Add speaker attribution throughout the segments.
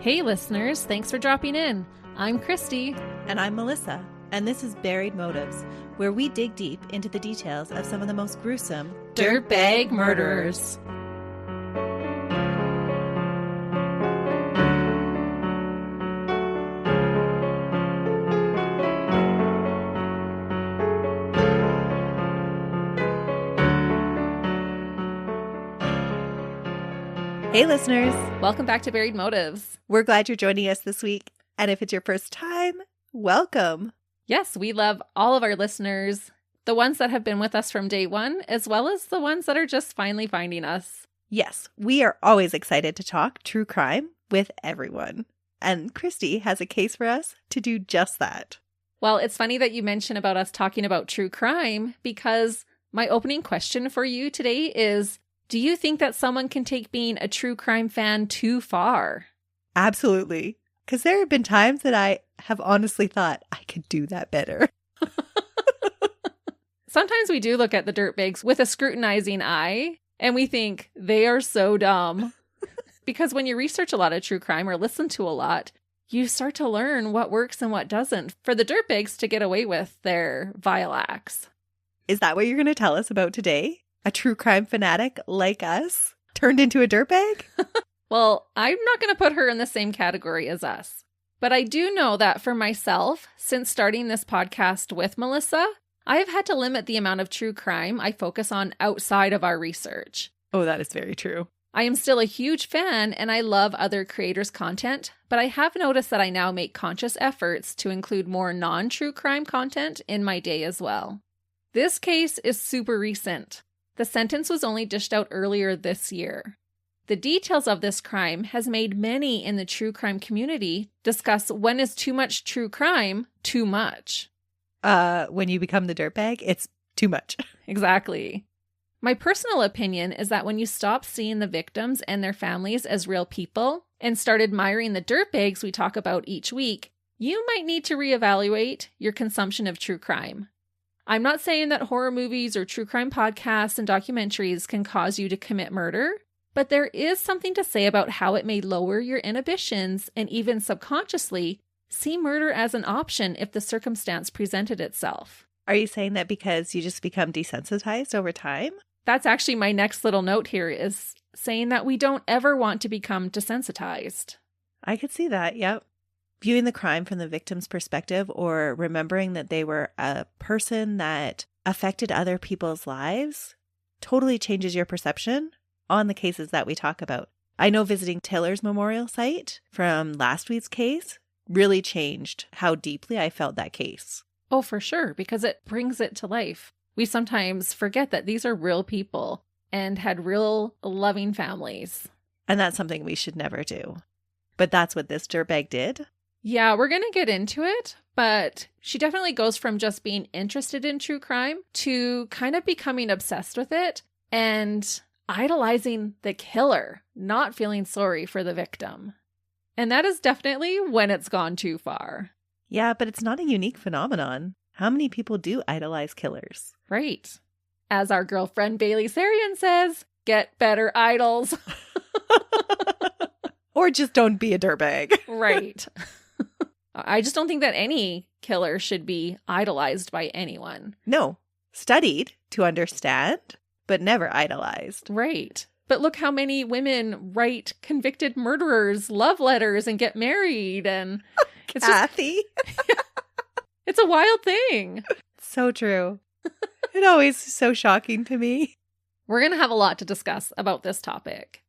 Speaker 1: Hey listeners, thanks for dropping in. I'm Christy.
Speaker 2: And I'm Melissa, and this is Buried Motives, where we dig deep into the details of some of the most gruesome
Speaker 1: Dirtbag murderers.
Speaker 2: Hey listeners,
Speaker 1: Welcome back to Buried Motives.
Speaker 2: we're glad you're joining us this week. And if it's your first time, welcome.
Speaker 1: Yes, we love all of our listeners, the ones that have been with us from day one, as well as the ones that are just finally finding us.
Speaker 2: Yes, we are always excited to talk true crime with everyone. And Christy has a case for us to do just that.
Speaker 1: Well, it's funny that you mention about us talking about true crime because my opening question for you today is, do you think that someone can take being a true crime fan too far?
Speaker 2: Absolutely. Because there have been times that I have honestly thought I could do that better.
Speaker 1: Sometimes we do look at the dirtbags with a scrutinizing eye and we think they are so dumb. Because when you research a lot of true crime or listen to a lot, you start to learn what works and what doesn't for the dirtbags to get away with their vile acts.
Speaker 2: Is that what you're going to tell us about today? A true crime fanatic like us turned into a dirtbag?
Speaker 1: Well, I'm not going to put her in the same category as us. But I do know that for myself, since starting this podcast with Melissa, I've had to limit the amount of true crime I focus on outside of our research.
Speaker 2: Oh, that is very true.
Speaker 1: I am still a huge fan and I love other creators' content, but I have noticed that I now make conscious efforts to include more non-true crime content in my day as well. This case is super recent. The sentence was only dished out earlier this year. The details of this crime has made many in the true crime community discuss when is too much true crime too much.
Speaker 2: When you become the dirtbag, it's too much.
Speaker 1: Exactly. My personal opinion is that when you stop seeing the victims and their families as real people and start admiring the dirtbags we talk about each week, you might need to reevaluate your consumption of true crime. I'm not saying that horror movies or true crime podcasts and documentaries can cause you to commit murder, but there is something to say about how it may lower your inhibitions and even subconsciously see murder as an option if the circumstance presented itself.
Speaker 2: Are you saying that because you just become desensitized over time?
Speaker 1: That's actually my next little note here, is saying that we don't ever want to become desensitized.
Speaker 2: I could see that, yep. Viewing the crime from the victim's perspective or remembering that they were a person that affected other people's lives totally changes your perception on the cases that we talk about. I know visiting Taylor's memorial site from last week's case really changed how deeply I felt that case.
Speaker 1: Oh, for sure, because it brings it to life. We sometimes forget that these are real people and had real loving families.
Speaker 2: And that's something we should never do. But that's what this dirtbag did.
Speaker 1: Yeah, we're going to get into it, but she definitely goes from just being interested in true crime to kind of becoming obsessed with it and idolizing the killer, not feeling sorry for the victim. And that is definitely when it's gone too far.
Speaker 2: Yeah, but it's not a unique phenomenon. How many people do idolize killers?
Speaker 1: Right. As our girlfriend Bailey Sarian says, get better idols.
Speaker 2: Or just don't be a dirtbag.
Speaker 1: Right. I just don't think that any killer should be idolized by anyone.
Speaker 2: No, studied to understand, but never idolized.
Speaker 1: Right. But look how many women write convicted murderers love letters and get married. And it's
Speaker 2: Kathy.
Speaker 1: it's a wild thing.
Speaker 2: So true. It always is so shocking to me.
Speaker 1: We're going to have a lot to discuss about this topic.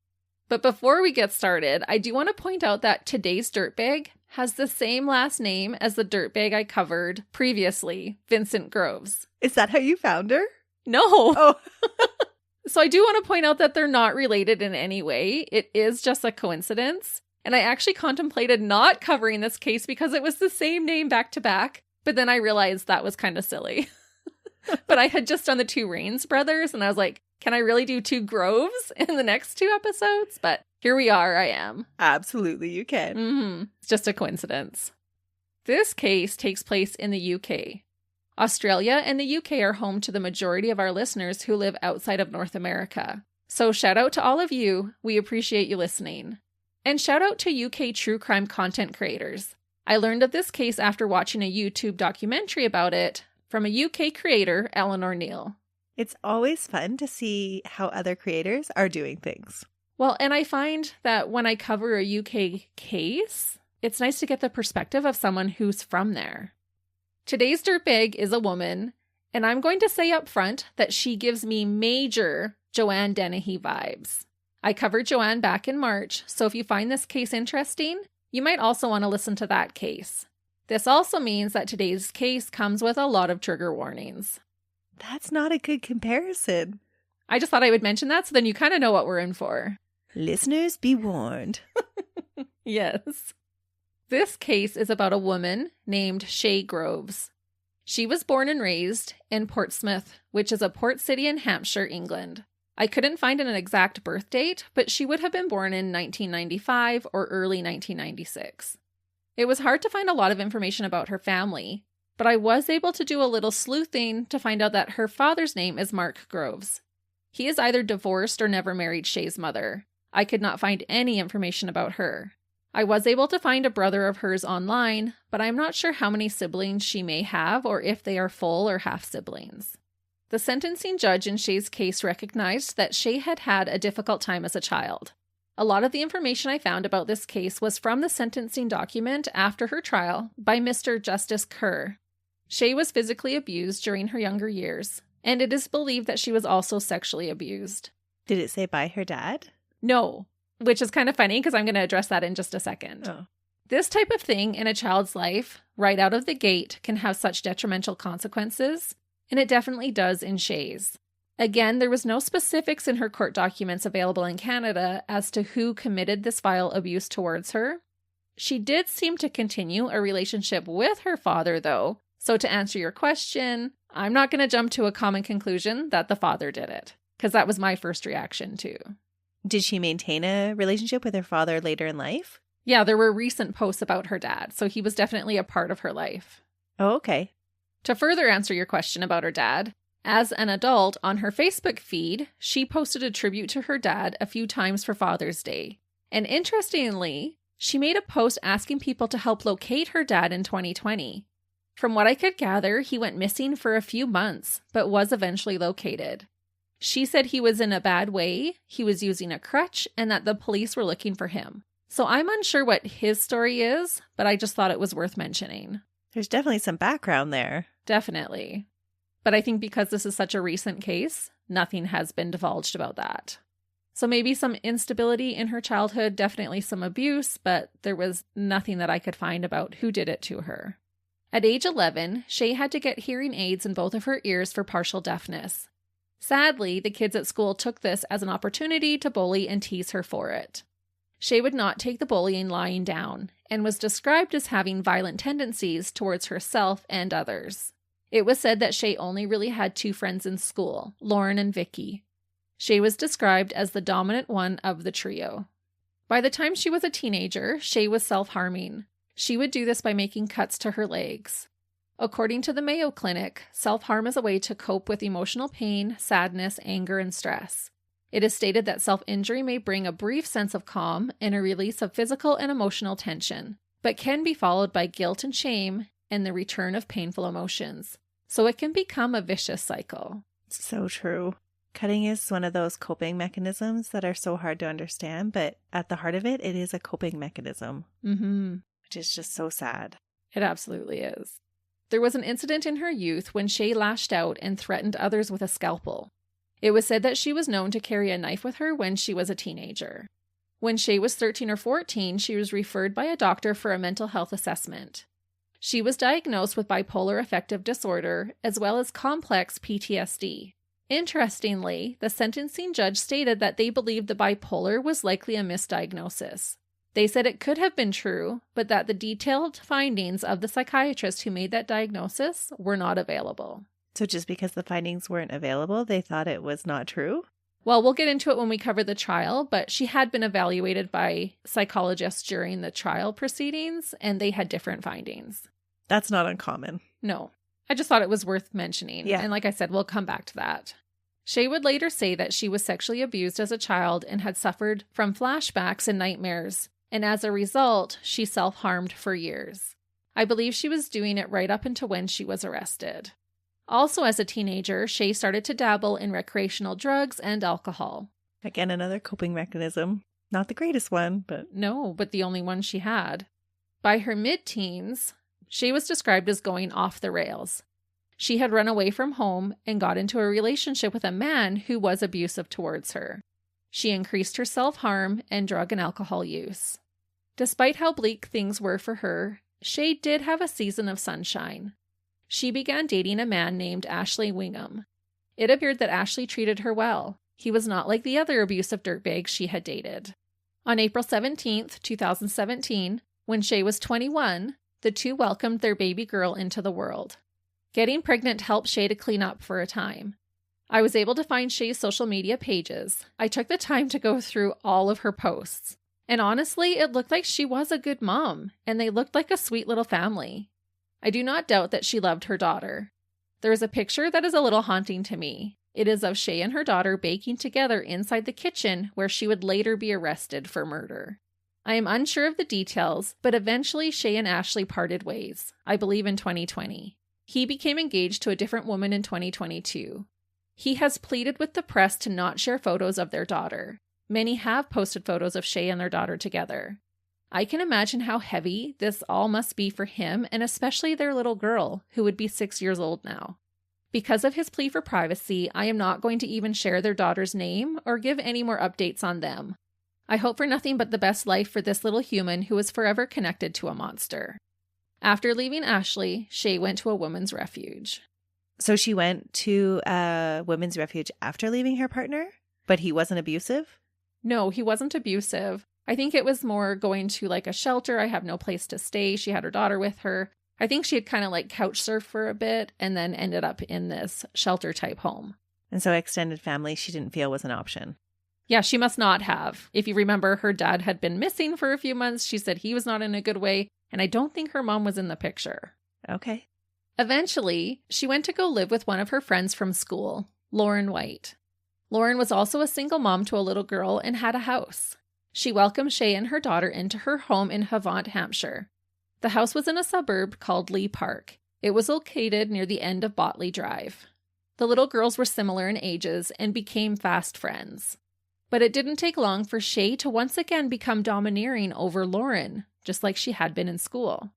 Speaker 1: But before we get started, I do want to point out that today's dirtbag has the same last name as the dirtbag I covered previously, Vincent Groves.
Speaker 2: Is that how you found her?
Speaker 1: No.
Speaker 2: Oh.
Speaker 1: So I do want to point out that they're not related in any way. It is just a coincidence. And I actually contemplated not covering this case because it was the same name back to back. But then I realized that was kind of silly. But I had just done the two Rains brothers and I was like, can I really do two Groves in the next two episodes? But here we are, I am.
Speaker 2: Absolutely, you can.
Speaker 1: It's just a coincidence. This case takes place in the UK. Australia and the UK are home to the majority of our listeners who live outside of North America. So shout out to all of you. We appreciate you listening. And shout out to UK true crime content creators. I learned of this case after watching a YouTube documentary about it from a UK creator, Eleanor Neal.
Speaker 2: It's always fun to see how other creators are doing things.
Speaker 1: Well, and I find that when I cover a UK case, it's nice to get the perspective of someone who's from there. Today's dirtbag is a woman, and I'm going to say up front that she gives me major Joanne Dennehy vibes. I covered Joanne back in March, so if you find this case interesting, you might also want to listen to that case. This also means that today's case comes with a lot of trigger warnings.
Speaker 2: That's not a good comparison.
Speaker 1: I just thought I would mention that so then you kind of know what we're in for.
Speaker 2: Listeners, be warned.
Speaker 1: Yes. This case is about a woman named Shaye Groves. She was born and raised in Portsmouth, which is a port city in Hampshire, England. I couldn't find an exact birth date, but she would have been born in 1995 or early 1996. It was hard to find a lot of information about her family, but I was able to do a little sleuthing to find out that her father's name is Mark Groves. He is either divorced or never married Shaye's mother. I could not find any information about her. I was able to find a brother of hers online, but I'm not sure how many siblings she may have or if they are full or half siblings. The sentencing judge in Shaye's case recognized that Shaye had had a difficult time as a child. A lot of the information I found about this case was from the sentencing document after her trial by Mr. Justice Kerr. Shaye was physically abused during her younger years, and it is believed that she was also sexually abused.
Speaker 2: Did it say by her dad?
Speaker 1: No, which is kind of funny because I'm going to address that in just a second.
Speaker 2: Oh.
Speaker 1: This type of thing in a child's life, right out of the gate, can have such detrimental consequences, and it definitely does in Shaye's. Again, there was no specifics in her court documents available in Canada as to who committed this vile abuse towards her. She did seem to continue a relationship with her father, though, so to answer your question, I'm not going to jump to a common conclusion that the father did it, because that was my first reaction too.
Speaker 2: Did she maintain a relationship with her father later in life?
Speaker 1: Yeah, there were recent posts about her dad, so he was definitely a part of her life.
Speaker 2: Oh, okay.
Speaker 1: To further answer your question about her dad, as an adult on her Facebook feed, she posted a tribute to her dad a few times for Father's Day. And interestingly, she made a post asking people to help locate her dad in 2020. From what I could gather, he went missing for a few months, but was eventually located. She said he was in a bad way, he was using a crutch, and that the police were looking for him. So I'm unsure what his story is, but I just thought it was worth mentioning.
Speaker 2: There's definitely some background there.
Speaker 1: Definitely. But I think because this is such a recent case, nothing has been divulged about that. So maybe some instability in her childhood, definitely some abuse, but there was nothing that I could find about who did it to her. At age 11, Shaye had to get hearing aids in both of her ears for partial deafness. Sadly, the kids at school took this as an opportunity to bully and tease her for it. Shaye would not take the bullying lying down, and was described as having violent tendencies towards herself and others. It was said that Shaye only really had two friends in school, Lauren and Vicky. Shaye was described as the dominant one of the trio. By the time she was a teenager, Shaye was self-harming. She would do this by making cuts to her legs. According to the Mayo Clinic, self-harm is a way to cope with emotional pain, sadness, anger, and stress. It is stated that self-injury may bring a brief sense of calm and a release of physical and emotional tension, but can be followed by guilt and shame and the return of painful emotions. So it can become a vicious cycle.
Speaker 2: So true. Cutting is one of those coping mechanisms that are so hard to understand, but at the heart of it, it is a coping mechanism.
Speaker 1: Mm-hmm.
Speaker 2: Which is just so sad.
Speaker 1: It absolutely is. There was an incident in her youth when Shaye lashed out and threatened others with a scalpel. It was said that she was known to carry a knife with her when she was a teenager. When Shaye was 13 or 14, she was referred by a doctor for a mental health assessment. She was diagnosed with bipolar affective disorder as well as complex PTSD. Interestingly, the sentencing judge stated that they believed the bipolar was likely a misdiagnosis. They said it could have been true, but that the detailed findings of the psychiatrist who made that diagnosis were not available.
Speaker 2: So just because the findings weren't available, they thought it was not true?
Speaker 1: Well, we'll get into it when we cover the trial, but she had been evaluated by psychologists during the trial proceedings, and they had different findings.
Speaker 2: That's not uncommon.
Speaker 1: No. I just thought it was worth mentioning.
Speaker 2: Yeah.
Speaker 1: And like I said, we'll come back to that. Shaye would later say that she was sexually abused as a child and had suffered from flashbacks and nightmares, and as a result, she self-harmed for years. I believe she was doing it right up until when she was arrested. Also, as a teenager, Shaye started to dabble in recreational drugs and alcohol.
Speaker 2: Again, another coping mechanism. Not the greatest one, but...
Speaker 1: No, but the only one she had. By her mid-teens, Shaye was described as going off the rails. She had run away from home and got into a relationship with a man who was abusive towards her. She increased her self-harm and drug and alcohol use. Despite how bleak things were for her, Shaye did have a season of sunshine. She began dating a man named Ashley Wingham. It appeared that Ashley treated her well. He was not like the other abusive dirtbags she had dated. On April 17th, 2017, when Shaye was 21, the two welcomed their baby girl into the world. Getting pregnant helped Shaye to clean up for a time. I was able to find Shaye's social media pages. I took the time to go through all of her posts. And honestly, it looked like she was a good mom, and they looked like a sweet little family. I do not doubt that she loved her daughter. There is a picture that is a little haunting to me. It is of Shaye and her daughter baking together inside the kitchen where she would later be arrested for murder. I am unsure of the details, but eventually Shaye and Ashley parted ways, I believe in 2020. He became engaged to a different woman in 2022. He has pleaded with the press to not share photos of their daughter. Many have posted photos of Shaye and their daughter together. I can imagine how heavy this all must be for him and especially their little girl, who would be 6 years old now. Because of his plea for privacy, I am not going to even share their daughter's name or give any more updates on them. I hope for nothing but the best life for this little human who is forever connected to a monster. After leaving Ashley, Shaye went to a women's refuge.
Speaker 2: So she went to a women's refuge after leaving her partner, but he wasn't abusive?
Speaker 1: No, he wasn't abusive. I think it was more going to like a shelter. I have no place to stay. She had her daughter with her. I think she had kind of like couch surfed for a bit and then ended up in this shelter type home.
Speaker 2: And so extended family she didn't feel was an option.
Speaker 1: Yeah, she must not have. If you remember, her dad had been missing for a few months. She said he was not in a good way. And I don't think her mom was in the picture.
Speaker 2: Okay.
Speaker 1: Eventually, she went to go live with one of her friends from school, Lauren White. Lauren was also a single mom to a little girl and had a house. She welcomed Shaye and her daughter into her home in Havant, Hampshire. The house was in a suburb called Lee Park. It was located near the end of Botley Drive. The little girls were similar in ages and became fast friends. But it didn't take long for Shaye to once again become domineering over Lauren, just like she had been in school.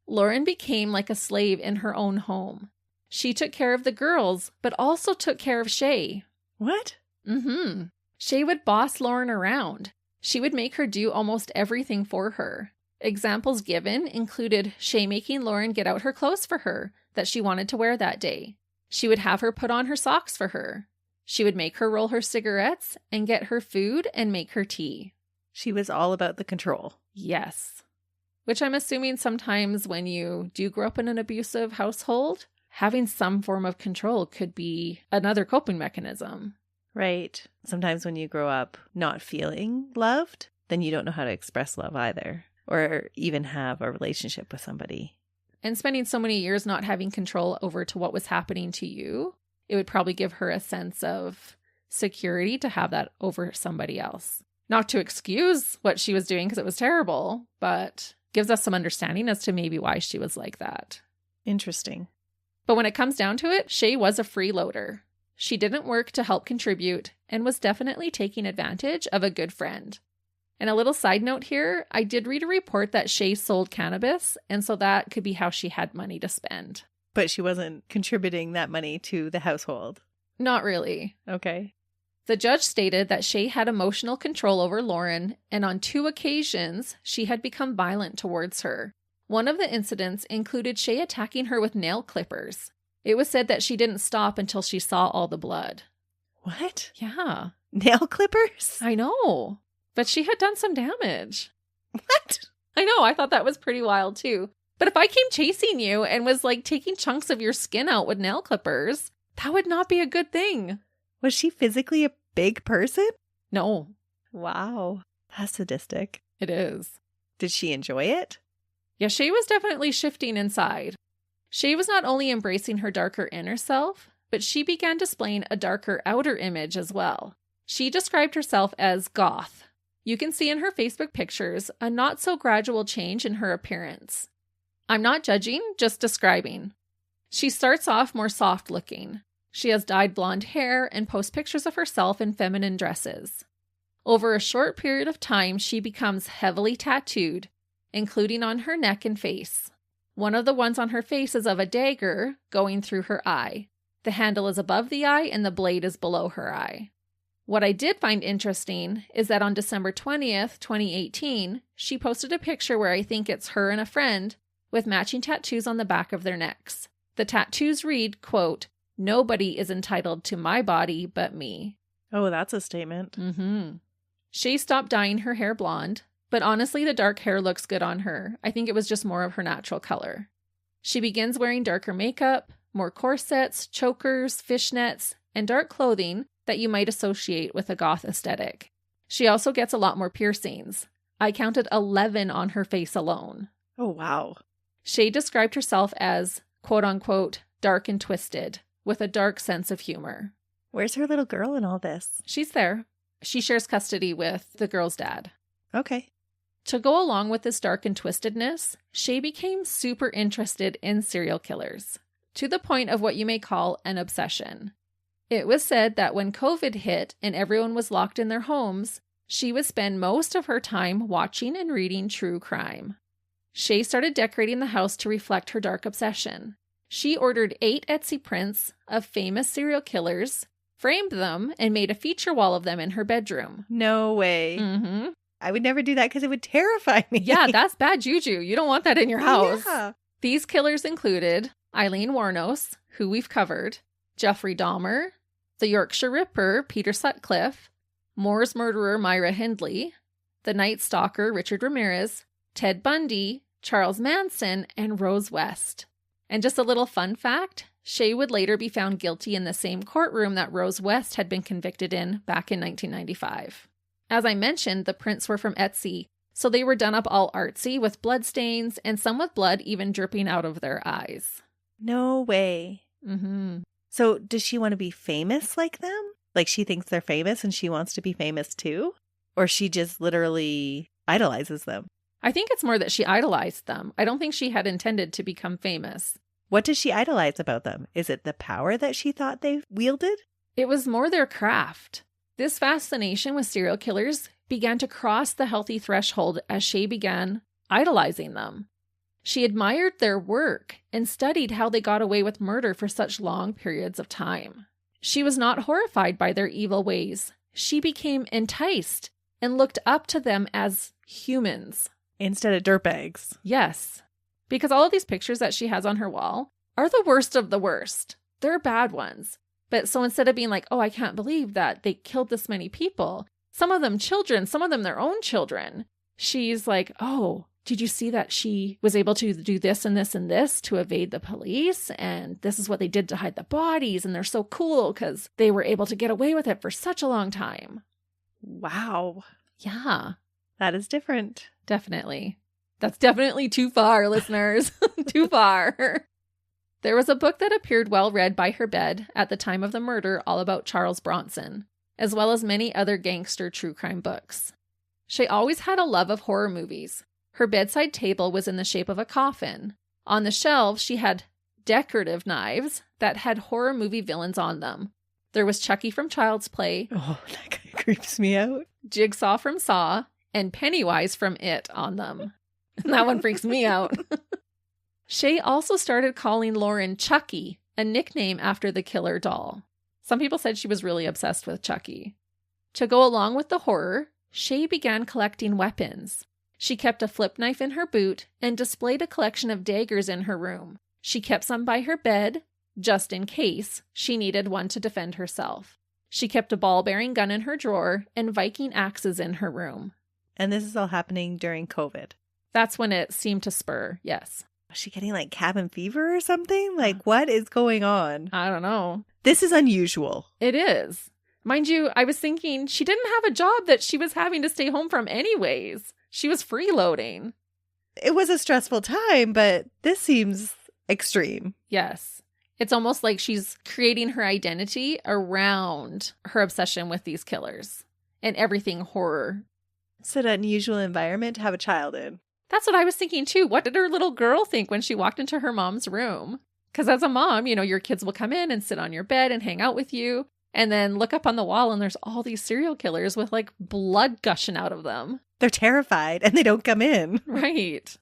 Speaker 1: Lauren became like a slave in her own home. She took care of the girls, but also took care of Shaye.
Speaker 2: What?
Speaker 1: Shaye would boss Lauren around. She would make her do almost everything for her. Examples given included Shaye making Lauren get out her clothes for her that she wanted to wear that day. She would have her put on her socks for her. She would make her roll her cigarettes and get her food and make her tea.
Speaker 2: She was all about the control.
Speaker 1: Yes. Which I'm assuming sometimes when you do grow up in an abusive household, having some form of control could be another coping mechanism.
Speaker 2: Right. Sometimes when you grow up not feeling loved, then you don't know how to express love either, or even have a relationship with somebody.
Speaker 1: And spending so many years not having control over to what was happening to you, it would probably give her a sense of security to have that over somebody else. Not to excuse what she was doing because it was terrible, but gives us some understanding as to maybe why she was like that.
Speaker 2: Interesting.
Speaker 1: But when it comes down to it, Shaye was a freeloader. She didn't work to help contribute and was definitely taking advantage of a good friend. And a little side note here, I did read a report that Shaye sold cannabis, and so that could be how she had money to spend.
Speaker 2: But she wasn't contributing that money to the household.
Speaker 1: Not really.
Speaker 2: Okay.
Speaker 1: The judge stated that Shaye had emotional control over Lauren, and on 2 occasions, she had become violent towards her. One of the incidents included Shaye attacking her with nail clippers. It was said that she didn't stop until she saw all the blood.
Speaker 2: What?
Speaker 1: Yeah.
Speaker 2: Nail clippers?
Speaker 1: I know. But she had done some damage.
Speaker 2: What?
Speaker 1: I know. I thought that was pretty wild too. But if I came chasing you and was like taking chunks of your skin out with nail clippers, that would not be a good thing.
Speaker 2: Was she physically a big person?
Speaker 1: No.
Speaker 2: Wow. That's sadistic.
Speaker 1: It is.
Speaker 2: Did she enjoy it?
Speaker 1: Yeah, Shaye was definitely shifting inside. Shaye was not only embracing her darker inner self, but she began displaying a darker outer image as well. She described herself as goth. You can see in her Facebook pictures a not so gradual change in her appearance. I'm not judging, just describing. She starts off more soft looking. She has dyed blonde hair and posts pictures of herself in feminine dresses. Over a short period of time, she becomes heavily tattooed, including on her neck and face. One of the ones on her face is of a dagger going through her eye. The handle is above the eye and the blade is below her eye. What I did find interesting is that on December 20th, 2018, she posted a picture where I think it's her and a friend with matching tattoos on the back of their necks. The tattoos read, quote, "Nobody is entitled to my body but me."
Speaker 2: Oh, that's a statement.
Speaker 1: Mm-hmm. Shaye stopped dyeing her hair blonde, but honestly, the dark hair looks good on her. I think it was just more of her natural color. She begins wearing darker makeup, more corsets, chokers, fishnets, and dark clothing that you might associate with a goth aesthetic. She also gets a lot more piercings. I counted 11 on her face alone.
Speaker 2: Oh, wow.
Speaker 1: Shaye described herself as, quote-unquote, dark and twisted, with a dark sense of humor.
Speaker 2: Where's her little girl in all this?
Speaker 1: She's there. She shares custody with the girl's dad.
Speaker 2: Okay.
Speaker 1: To go along with this dark and twistedness, Shaye became super interested in serial killers, to the point of what you may call an obsession. It was said that when COVID hit and everyone was locked in their homes, she would spend most of her time watching and reading true crime. Shaye started decorating the house to reflect her dark obsession. She ordered 8 Etsy prints of famous serial killers, framed them, and made a feature wall of them in her bedroom.
Speaker 2: No way.
Speaker 1: Mm-hmm.
Speaker 2: I would never do that because it would terrify me.
Speaker 1: Yeah, that's bad juju. You don't want that in your house.
Speaker 2: Yeah.
Speaker 1: These killers included Eileen Wuornos, who we've covered, Jeffrey Dahmer, the Yorkshire Ripper, Peter Sutcliffe, Moore's murderer, Myra Hindley, the Night Stalker, Richard Ramirez, Ted Bundy, Charles Manson, and Rose West. And just a little fun fact, Shaye would later be found guilty in the same courtroom that Rose West had been convicted in back in 1995. As I mentioned, the prints were from Etsy, so they were done up all artsy with bloodstains and some with blood even dripping out of their eyes.
Speaker 2: No way.
Speaker 1: Mm-hmm.
Speaker 2: So does she want to be famous like them? Like she thinks they're famous and she wants to be famous too? Or she just literally idolizes them?
Speaker 1: I think it's more that she idolized them. I don't think she had intended to become famous.
Speaker 2: What does she idolize about them? Is it the power that she thought they wielded?
Speaker 1: It was more their craft. This fascination with serial killers began to cross the healthy threshold as Shaye began idolizing them. She admired their work and studied how they got away with murder for such long periods of time. She was not horrified by their evil ways. She became enticed and looked up to them as humans.
Speaker 2: Instead of dirtbags.
Speaker 1: Yes, because all of these pictures that she has on her wall are the worst of the worst. They're bad ones. But so instead of being like, oh, I can't believe that they killed this many people, some of them children, some of them their own children, she's like, oh, did you see that she was able to do this and this and this to evade the police? And this is what they did to hide the bodies. And they're so cool because they were able to get away with it for such a long time.
Speaker 2: Wow.
Speaker 1: Yeah.
Speaker 2: That is different.
Speaker 1: Definitely. That's definitely too far, listeners. Too far. There was a book that appeared well read by her bed at the time of the murder all about Charles Bronson, as well as many other gangster true crime books. She always had a love of horror movies. Her bedside table was in the shape of a coffin. On the shelves, she had decorative knives that had horror movie villains on them. There was Chucky from Child's Play.
Speaker 2: Oh, that kind of creeps me out.
Speaker 1: Jigsaw from Saw, and Pennywise from It on them. That one freaks me out. Shaye also started calling Lauren Chucky, a nickname after the killer doll. Some people said she was really obsessed with Chucky. To go along with the horror, Shaye began collecting weapons. She kept a flip knife in her boot and displayed a collection of daggers in her room. She kept some by her bed, just in case she needed one to defend herself. She kept a ball-bearing gun in her drawer and Viking axes in her room.
Speaker 2: And this is all happening during COVID.
Speaker 1: That's when it seemed to spur, yes.
Speaker 2: Was she getting like cabin fever or something? Like, what is going on?
Speaker 1: I don't know.
Speaker 2: This is unusual.
Speaker 1: It is. Mind you, I was thinking she didn't have a job that she was having to stay home from anyways. She was freeloading.
Speaker 2: It was a stressful time, but this seems extreme.
Speaker 1: Yes. It's almost like she's creating her identity around her obsession with these killers and everything horror.
Speaker 2: It's an unusual environment to have a child in.
Speaker 1: That's what I was thinking too. What did her little girl think when she walked into her mom's room? Because as a mom, your kids will come in and sit on your bed and hang out with you, and then look up on the wall and there's all these serial killers with like blood gushing out of them.
Speaker 2: They're terrified and they don't come in.
Speaker 1: Right.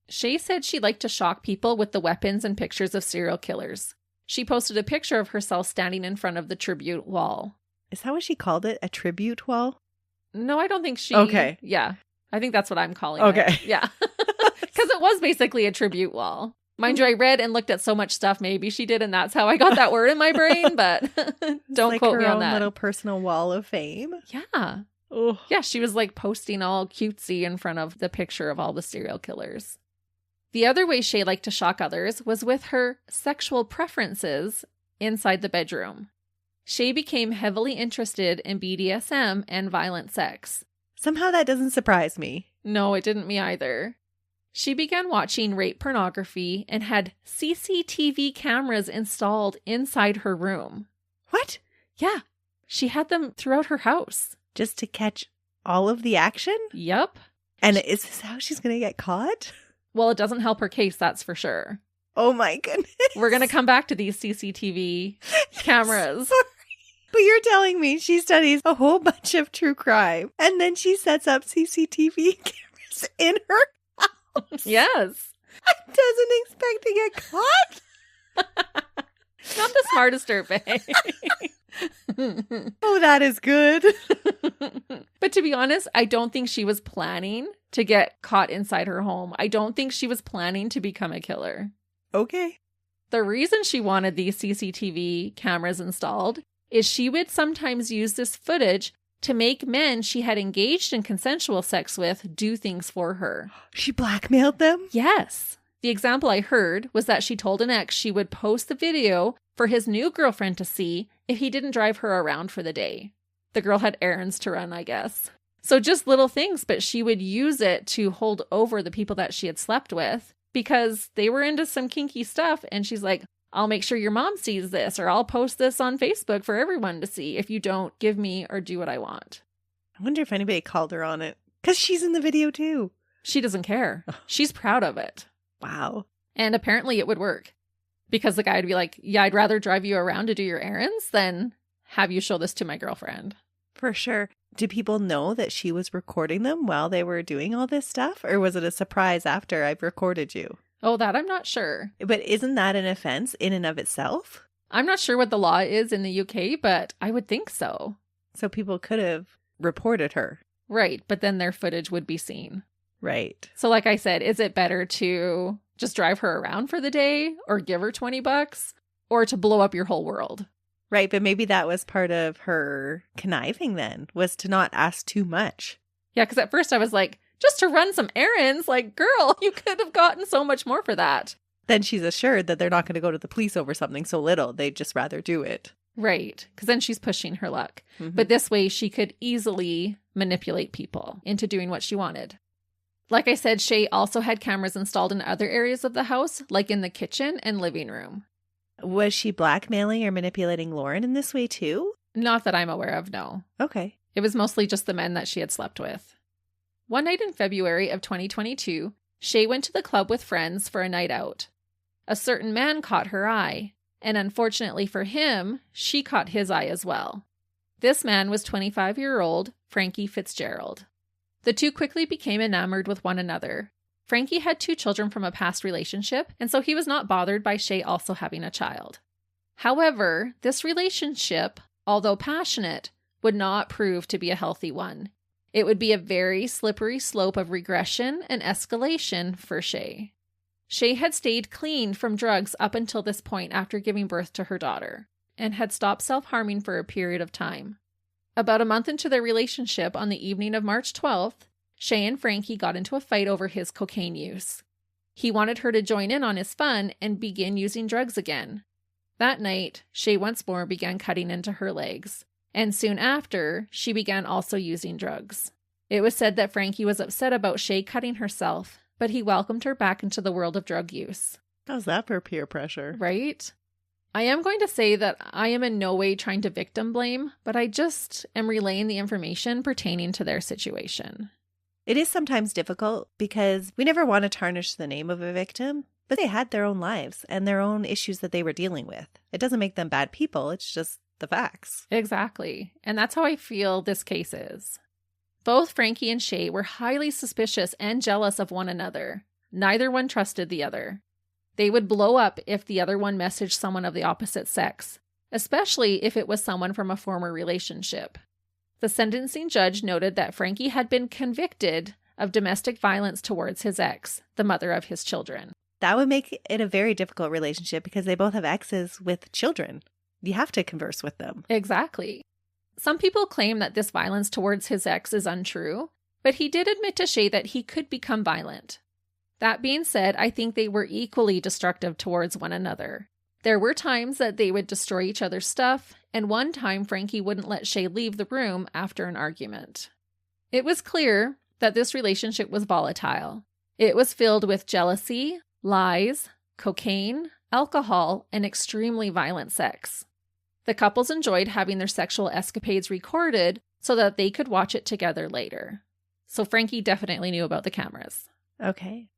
Speaker 1: Shaye said she liked to shock people with the weapons and pictures of serial killers. She posted a picture of herself standing in front of the tribute wall.
Speaker 2: Is that what she called it? A tribute wall?
Speaker 1: No, I don't think she...
Speaker 2: Okay.
Speaker 1: Yeah. I think that's what I'm calling
Speaker 2: it.
Speaker 1: Okay. Yeah. Because it was basically a tribute wall. Mind you, I read and looked at so much stuff. Maybe she did, and that's how I got that word in my brain, but don't quote me on that. Like her own
Speaker 2: little personal wall of fame.
Speaker 1: Yeah.
Speaker 2: Ugh.
Speaker 1: Yeah, she was like posting all cutesy in front of the picture of all the serial killers. The other way Shaye liked to shock others was with her sexual preferences inside the bedroom. Shaye became heavily interested in BDSM and violent sex.
Speaker 2: Somehow that doesn't surprise me.
Speaker 1: No, it didn't me either. She began watching rape pornography and had CCTV cameras installed inside her room.
Speaker 2: What?
Speaker 1: Yeah. She had them throughout her house.
Speaker 2: Just to catch all of the action?
Speaker 1: Yep.
Speaker 2: And is this how she's going to get caught?
Speaker 1: Well, it doesn't help her case, that's for sure.
Speaker 2: Oh my goodness.
Speaker 1: We're going to come back to these CCTV cameras.
Speaker 2: Sorry. But you're telling me she studies a whole bunch of true crime and then she sets up CCTV cameras in her house.
Speaker 1: Yes.
Speaker 2: And doesn't expect to get caught?
Speaker 1: Not the smartest dirtbag.
Speaker 2: Oh, that is good.
Speaker 1: But to be honest, I don't think she was planning to get caught inside her home. I don't think she was planning to become a killer.
Speaker 2: Okay.
Speaker 1: The reason she wanted these CCTV cameras installed is she would sometimes use this footage to make men she had engaged in consensual sex with do things for her.
Speaker 2: She blackmailed them?
Speaker 1: Yes. The example I heard was that she told an ex she would post the video for his new girlfriend to see if he didn't drive her around for the day. The girl had errands to run, I guess. So just little things, but she would use it to hold over the people that she had slept with because they were into some kinky stuff. And she's like, I'll make sure your mom sees this, or I'll post this on Facebook for everyone to see if you don't give me or do what I want.
Speaker 2: I wonder if anybody called her on it. Because she's in the video too.
Speaker 1: She doesn't care. She's proud of it.
Speaker 2: Wow.
Speaker 1: And apparently it would work. Because the guy would be like, yeah, I'd rather drive you around to do your errands than have you show this to my girlfriend.
Speaker 2: For sure. Did people know that she was recording them while they were doing all this stuff? Or was it a surprise after I've recorded you?
Speaker 1: Oh, that I'm not sure.
Speaker 2: But isn't that an offense in and of itself?
Speaker 1: I'm not sure what the law is in the UK, but I would think so.
Speaker 2: So people could have reported her.
Speaker 1: Right, but then their footage would be seen.
Speaker 2: Right.
Speaker 1: So like I said, is it better to just drive her around for the day or give her $20 or to blow up your whole world?
Speaker 2: Right, but maybe that was part of her conniving then, was to not ask too much.
Speaker 1: Yeah, because at first I was like, just to run some errands, like, girl, you could have gotten so much more for that.
Speaker 2: Then she's assured that they're not going to go to the police over something so little. They'd just rather do it.
Speaker 1: Right, because then she's pushing her luck.
Speaker 2: Mm-hmm.
Speaker 1: But this way she could easily manipulate people into doing what she wanted. Like I said, Shaye also had cameras installed in other areas of the house, like in the kitchen and living room.
Speaker 2: Was she blackmailing or manipulating Lauren in this way too?
Speaker 1: Not that I'm aware of, no.
Speaker 2: Okay.
Speaker 1: It was mostly just the men that she had slept with. One night in February of 2022, Shaye went to the club with friends for a night out. A certain man caught her eye, and unfortunately for him, she caught his eye as well. This man was 25-year-old Frankie Fitzgerald. The two quickly became enamored with one another. Frankie had 2 children from a past relationship, and so he was not bothered by Shaye also having a child. However, this relationship, although passionate, would not prove to be a healthy one. It would be a very slippery slope of regression and escalation for Shaye. Shaye had stayed clean from drugs up until this point after giving birth to her daughter, and had stopped self-harming for a period of time. About a month into their relationship, on the evening of March 12th, Shaye and Frankie got into a fight over his cocaine use. He wanted her to join in on his fun and begin using drugs again. That night, Shaye once more began cutting into her legs, and soon after, she began also using drugs. It was said that Frankie was upset about Shaye cutting herself, but he welcomed her back into the world of drug use.
Speaker 2: How's that for peer pressure?
Speaker 1: Right? I am going to say that I am in no way trying to victim blame, but I just am relaying the information pertaining to their situation.
Speaker 2: It is sometimes difficult because we never want to tarnish the name of a victim, but they had their own lives and their own issues that they were dealing with. It doesn't make them bad people. It's just the facts.
Speaker 1: Exactly. And that's how I feel this case is. Both Frankie and Shaye were highly suspicious and jealous of one another. Neither one trusted the other. They would blow up if the other one messaged someone of the opposite sex, especially if it was someone from a former relationship. The sentencing judge noted that Frankie had been convicted of domestic violence towards his ex, the mother of his children.
Speaker 2: That would make it a very difficult relationship because they both have exes with children. You have to converse with them.
Speaker 1: Exactly. Some people claim that this violence towards his ex is untrue, but he did admit to Shaye that he could become violent. That being said, I think they were equally destructive towards one another. There were times that they would destroy each other's stuff, and one time Frankie wouldn't let Shaye leave the room after an argument. It was clear that this relationship was volatile. It was filled with jealousy, lies, cocaine, alcohol, and extremely violent sex. The couples enjoyed having their sexual escapades recorded so that they could watch it together later. So Frankie definitely knew about the cameras.
Speaker 2: Okay.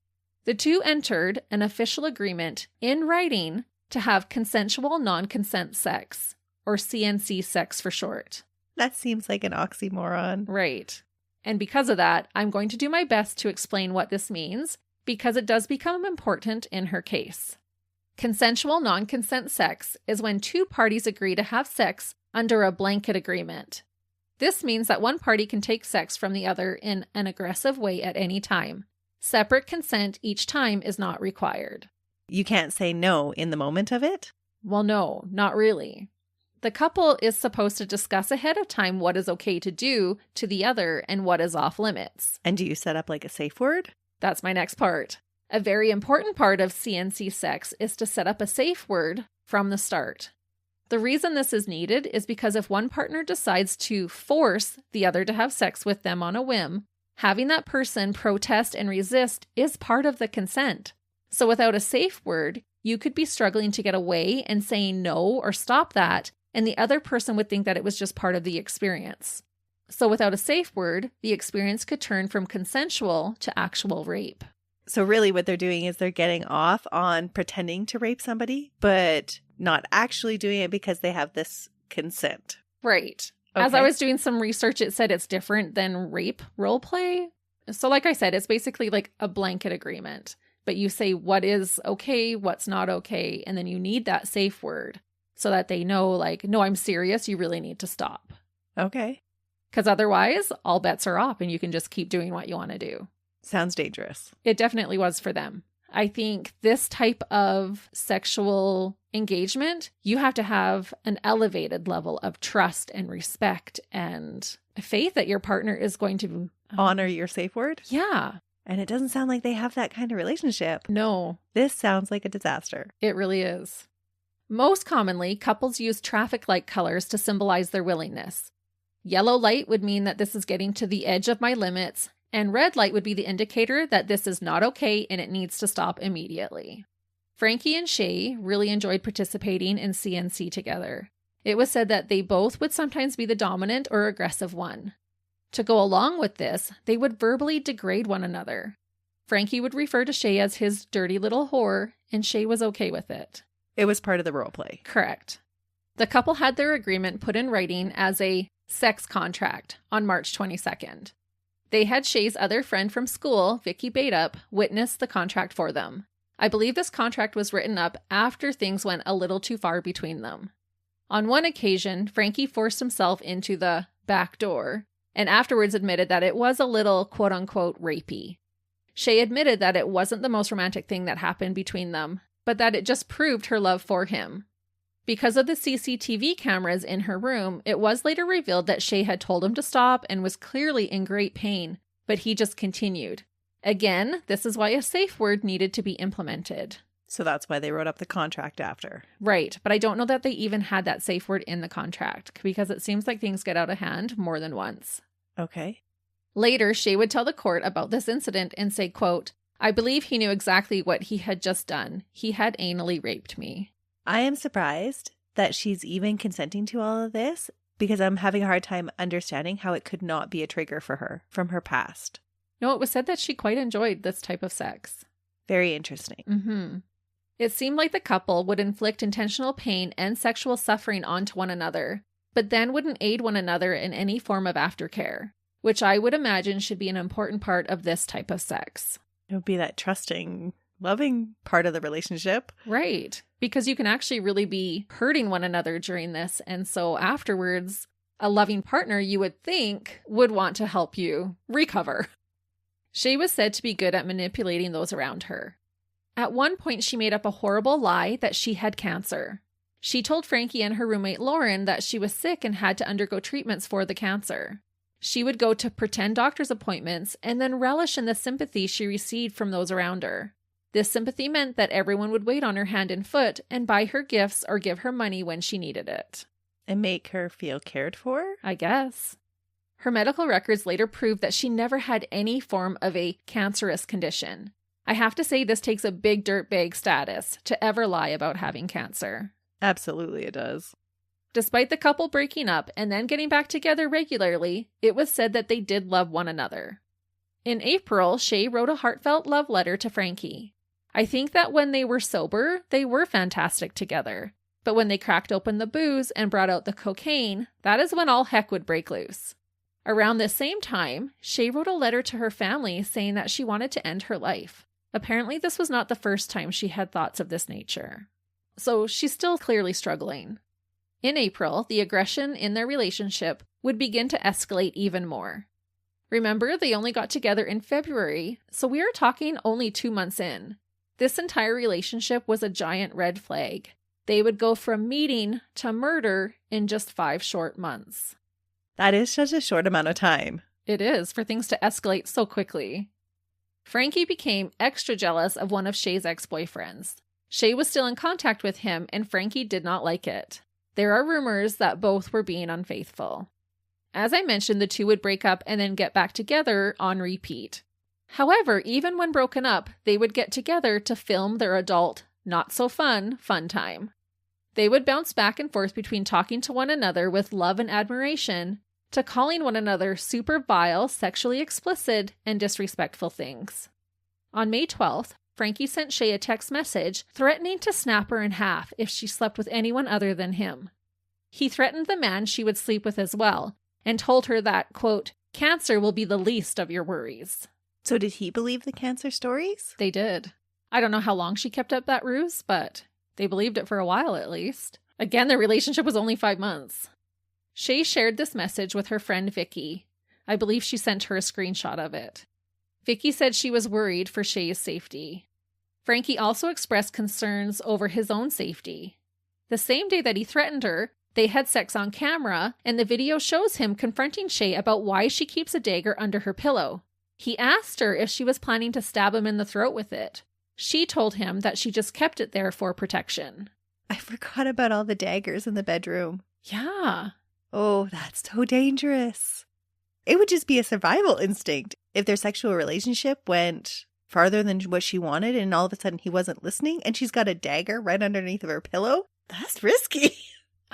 Speaker 1: The two entered an official agreement in writing to have consensual non-consent sex, or CNC sex for short.
Speaker 2: That seems like an oxymoron.
Speaker 1: Right. And because of that, I'm going to do my best to explain what this means, because it does become important in her case. Consensual non-consent sex is when two parties agree to have sex under a blanket agreement. This means that one party can take sex from the other in an aggressive way at any time. Separate consent each time is not required.
Speaker 2: You can't say no in the moment of it?
Speaker 1: Well, no, not really. The couple is supposed to discuss ahead of time what is okay to do to the other and what is off limits.
Speaker 2: And do you set up like a safe word?
Speaker 1: That's my next part. A very important part of CNC sex is to set up a safe word from the start. The reason this is needed is because if one partner decides to force the other to have sex with them on a whim, having that person protest and resist is part of the consent. So without a safe word, you could be struggling to get away and saying no or stop that, and the other person would think that it was just part of the experience. So without a safe word, the experience could turn from consensual to actual rape.
Speaker 2: So really what they're doing is they're getting off on pretending to rape somebody, but not actually doing it because they have this consent.
Speaker 1: Right.
Speaker 2: Okay.
Speaker 1: As I was doing some research, it said it's different than rape role play. So like I said, it's basically like a blanket agreement, but you say what is okay, what's not okay, and then you need that safe word so that they know, like, no, I'm serious, you really need to stop.
Speaker 2: Okay.
Speaker 1: Because otherwise, all bets are off and you can just keep doing what you want to do.
Speaker 2: Sounds dangerous.
Speaker 1: It definitely was for them. I think this type of sexual engagement, you have to have an elevated level of trust and respect and faith that your partner is going to
Speaker 2: honor your safe word.
Speaker 1: Yeah.
Speaker 2: And it doesn't sound like they have that kind of relationship.
Speaker 1: No.
Speaker 2: This sounds like a disaster.
Speaker 1: It really is. Most commonly, couples use traffic light colors to symbolize their willingness. Yellow light would mean that this is getting to the edge of my limits, and red light would be the indicator that this is not okay and it needs to stop immediately. Frankie and Shaye really enjoyed participating in CNC together. It was said that they both would sometimes be the dominant or aggressive one. To go along with this, they would verbally degrade one another. Frankie would refer to Shaye as his dirty little whore, and Shaye was okay with it.
Speaker 2: It was part of the role play.
Speaker 1: Correct. The couple had their agreement put in writing as a sex contract on March 22nd. They had Shaye's other friend from school, Vicky Bateup, witness the contract for them. I believe this contract was written up after things went a little too far between them. On one occasion, Frankie forced himself into the back door and afterwards admitted that it was a little quote-unquote rapey. Shaye admitted that it wasn't the most romantic thing that happened between them, but that it just proved her love for him. Because of the CCTV cameras in her room, it was later revealed that Shaye had told him to stop and was clearly in great pain, but he just continued. Again, this is why a safe word needed to be implemented.
Speaker 2: So that's why they wrote up the contract after.
Speaker 1: Right, but I don't know that they even had that safe word in the contract, because it seems like things get out of hand more than once.
Speaker 2: Okay.
Speaker 1: Later, Shaye would tell the court about this incident and say, quote, I believe he knew exactly what he had just done. He had anally raped me.
Speaker 2: I am surprised that she's even consenting to all of this because I'm having a hard time understanding how it could not be a trigger for her from her past.
Speaker 1: No, it was said that she quite enjoyed this type of sex.
Speaker 2: Very interesting.
Speaker 1: Mm-hmm. It seemed like the couple would inflict intentional pain and sexual suffering onto one another, but then wouldn't aid one another in any form of aftercare, which I would imagine should be an important part of this type of sex.
Speaker 2: It would be that trusting, loving part of the relationship.
Speaker 1: Right. Because you can actually really be hurting one another during this. And so afterwards, a loving partner, you would think, would want to help you recover. Shaye was said to be good at manipulating those around her. At one point, she made up a horrible lie that she had cancer. She told Frankie and her roommate Lauren that she was sick and had to undergo treatments for the cancer. She would go to pretend doctor's appointments and then relish in the sympathy she received from those around her. This sympathy meant that everyone would wait on her hand and foot and buy her gifts or give her money when she needed it.
Speaker 2: And make her feel cared for?
Speaker 1: I guess. Her medical records later proved that she never had any form of a cancerous condition. I have to say this takes a big dirtbag status to ever lie about having cancer.
Speaker 2: Absolutely it does.
Speaker 1: Despite the couple breaking up and then getting back together regularly, it was said that they did love one another. In April, Shaye wrote a heartfelt love letter to Frankie. I think that when they were sober, they were fantastic together. But when they cracked open the booze and brought out the cocaine, that is when all heck would break loose. Around this same time, Shaye wrote a letter to her family saying that she wanted to end her life. Apparently, this was not the first time she had thoughts of this nature. So she's still clearly struggling. In April, the aggression in their relationship would begin to escalate even more. Remember, they only got together in February, so we are talking only 2 months in. This entire relationship was a giant red flag. They would go from meeting to murder in just 5 short months.
Speaker 2: That is such a short amount of time.
Speaker 1: It is, for things to escalate so quickly. Frankie became extra jealous of one of Shaye's ex-boyfriends. Shaye was still in contact with him, and Frankie did not like it. There are rumors that both were being unfaithful. As I mentioned, the two would break up and then get back together on repeat. However, even when broken up, they would get together to film their adult, not-so-fun, fun time. They would bounce back and forth between talking to one another with love and admiration to calling one another super vile, sexually explicit, and disrespectful things. On May 12th, Frankie sent Shaye a text message threatening to snap her in half if she slept with anyone other than him. He threatened the man she would sleep with as well, and told her that, quote, cancer will be the least of your worries.
Speaker 2: So did he believe the cancer stories?
Speaker 1: They did. I don't know how long she kept up that ruse, but they believed it for a while at least. Again, their relationship was only 5 months. Shaye shared this message with her friend Vicky. I believe she sent her a screenshot of it. Vicky said she was worried for Shaye's safety. Frankie also expressed concerns over his own safety. The same day that he threatened her, they had sex on camera, and the video shows him confronting Shaye about why she keeps a dagger under her pillow. He asked her if she was planning to stab him in the throat with it. She told him that she just kept it there for protection.
Speaker 2: I forgot about all the daggers in the bedroom.
Speaker 1: Yeah.
Speaker 2: Oh, that's so dangerous. It would just be a survival instinct if their sexual relationship went farther than what she wanted and all of a sudden he wasn't listening and she's got a dagger right underneath of her pillow. That's risky.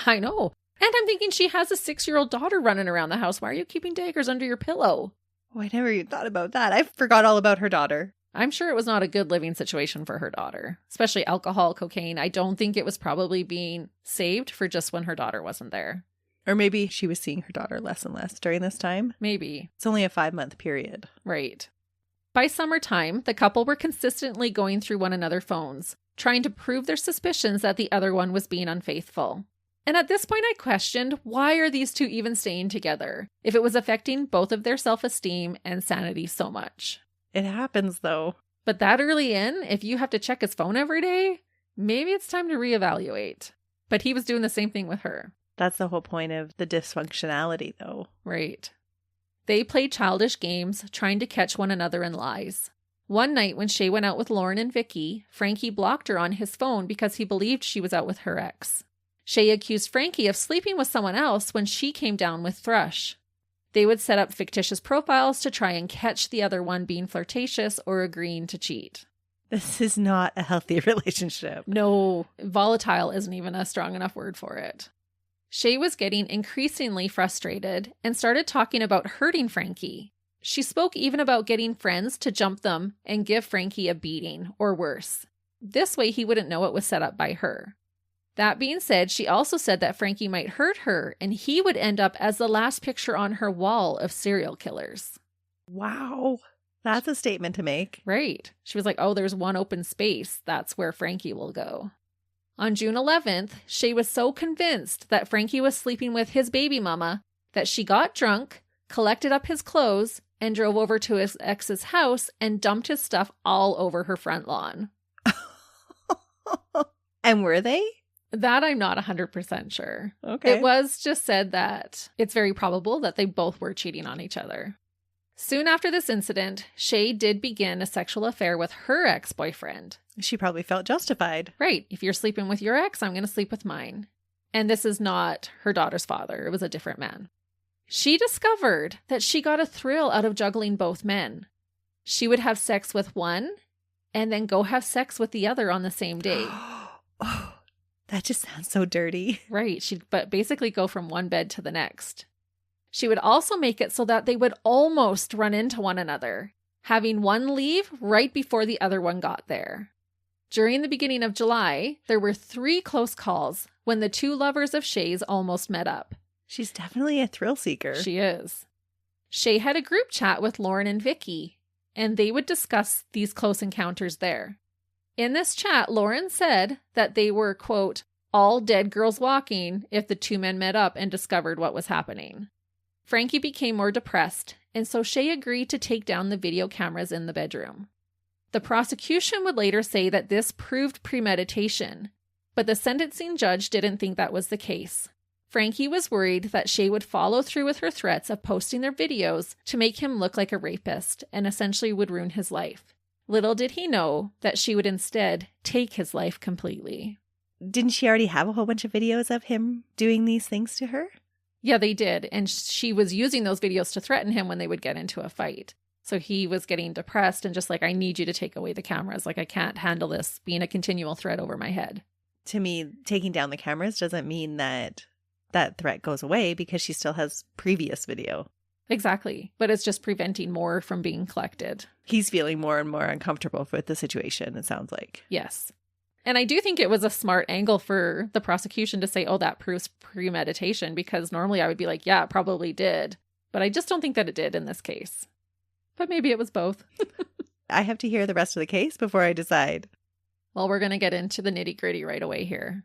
Speaker 1: I know. And I'm thinking she has a 6-year-old daughter running around the house. Why are you keeping daggers under your pillow?
Speaker 2: Oh, I never even thought about that. I forgot all about her daughter.
Speaker 1: I'm sure it was not a good living situation for her daughter, especially alcohol, cocaine. I don't think it was probably being saved for just when her daughter wasn't there.
Speaker 2: Or maybe she was seeing her daughter less and less during this time.
Speaker 1: Maybe.
Speaker 2: It's only a 5-month period.
Speaker 1: Right. By summertime, the couple were consistently going through one another's phones, trying to prove their suspicions that the other one was being unfaithful. And at this point I questioned, why are these two even staying together, if it was affecting both of their self-esteem and sanity so much?
Speaker 2: It happens, though.
Speaker 1: But that early in, if you have to check his phone every day, maybe it's time to reevaluate. But he was doing the same thing with her.
Speaker 2: That's the whole point of the dysfunctionality, though.
Speaker 1: Right. They played childish games, trying to catch one another in lies. One night when Shaye went out with Lauren and Vicky, Frankie blocked her on his phone because he believed she was out with her ex. Shaye accused Frankie of sleeping with someone else when she came down with Thrush. They would set up fictitious profiles to try and catch the other one being flirtatious or agreeing to cheat.
Speaker 2: This is not a healthy relationship.
Speaker 1: No, volatile isn't even a strong enough word for it. Shaye was getting increasingly frustrated and started talking about hurting Frankie. She spoke even about getting friends to jump them and give Frankie a beating, or worse. This way he wouldn't know it was set up by her. That being said, she also said that Frankie might hurt her and he would end up as the last picture on her wall of serial killers.
Speaker 2: Wow. That's a statement to make.
Speaker 1: Right. She was like, oh, there's one open space. That's where Frankie will go. On June 11th, Shaye was so convinced that Frankie was sleeping with his baby mama that she got drunk, collected up his clothes, and drove over to his ex's house and dumped his stuff all over her front lawn.
Speaker 2: And were they?
Speaker 1: That I'm not 100% sure.
Speaker 2: Okay.
Speaker 1: It was just said that it's very probable that they both were cheating on each other. Soon after this incident, Shaye did begin a sexual affair with her ex-boyfriend.
Speaker 2: She probably felt justified.
Speaker 1: Right. If you're sleeping with your ex, I'm going to sleep with mine. And this is not her daughter's father. It was a different man. She discovered that she got a thrill out of juggling both men. She would have sex with one and then go have sex with the other on the same day.
Speaker 2: Oh, that just sounds so dirty.
Speaker 1: Right. She'd basically go from one bed to the next. She would also make it so that they would almost run into one another, having one leave right before the other one got there. During the beginning of July, there were 3 close calls when the 2 lovers of Shaye's almost met up.
Speaker 2: She's definitely a thrill seeker.
Speaker 1: She is. Shaye had a group chat with Lauren and Vicky, and they would discuss these close encounters there. In this chat, Lauren said that they were, quote, all dead girls walking if the 2 men met up and discovered what was happening. Frankie became more depressed, and so Shaye agreed to take down the video cameras in the bedroom. The prosecution would later say that this proved premeditation, but the sentencing judge didn't think that was the case. Frankie was worried that Shaye would follow through with her threats of posting their videos to make him look like a rapist and essentially would ruin his life. Little did he know that she would instead take his life completely.
Speaker 2: Didn't she already have a whole bunch of videos of him doing these things to her?
Speaker 1: Yeah, they did. And she was using those videos to threaten him when they would get into a fight. So he was getting depressed and just like, I need you to take away the cameras. Like, I can't handle this being a continual threat over my head.
Speaker 2: To me, taking down the cameras doesn't mean that that threat goes away because she still has previous video.
Speaker 1: Exactly. But it's just preventing more from being collected.
Speaker 2: He's feeling more and more uncomfortable with the situation, it sounds like.
Speaker 1: Yes. And I do think it was a smart angle for the prosecution to say, oh, that proves premeditation, because normally I would be like, yeah, it probably did. But I just don't think that it did in this case. But maybe it was both.
Speaker 2: I have to hear the rest of the case before I decide.
Speaker 1: Well, we're going to get into the nitty-gritty right away here.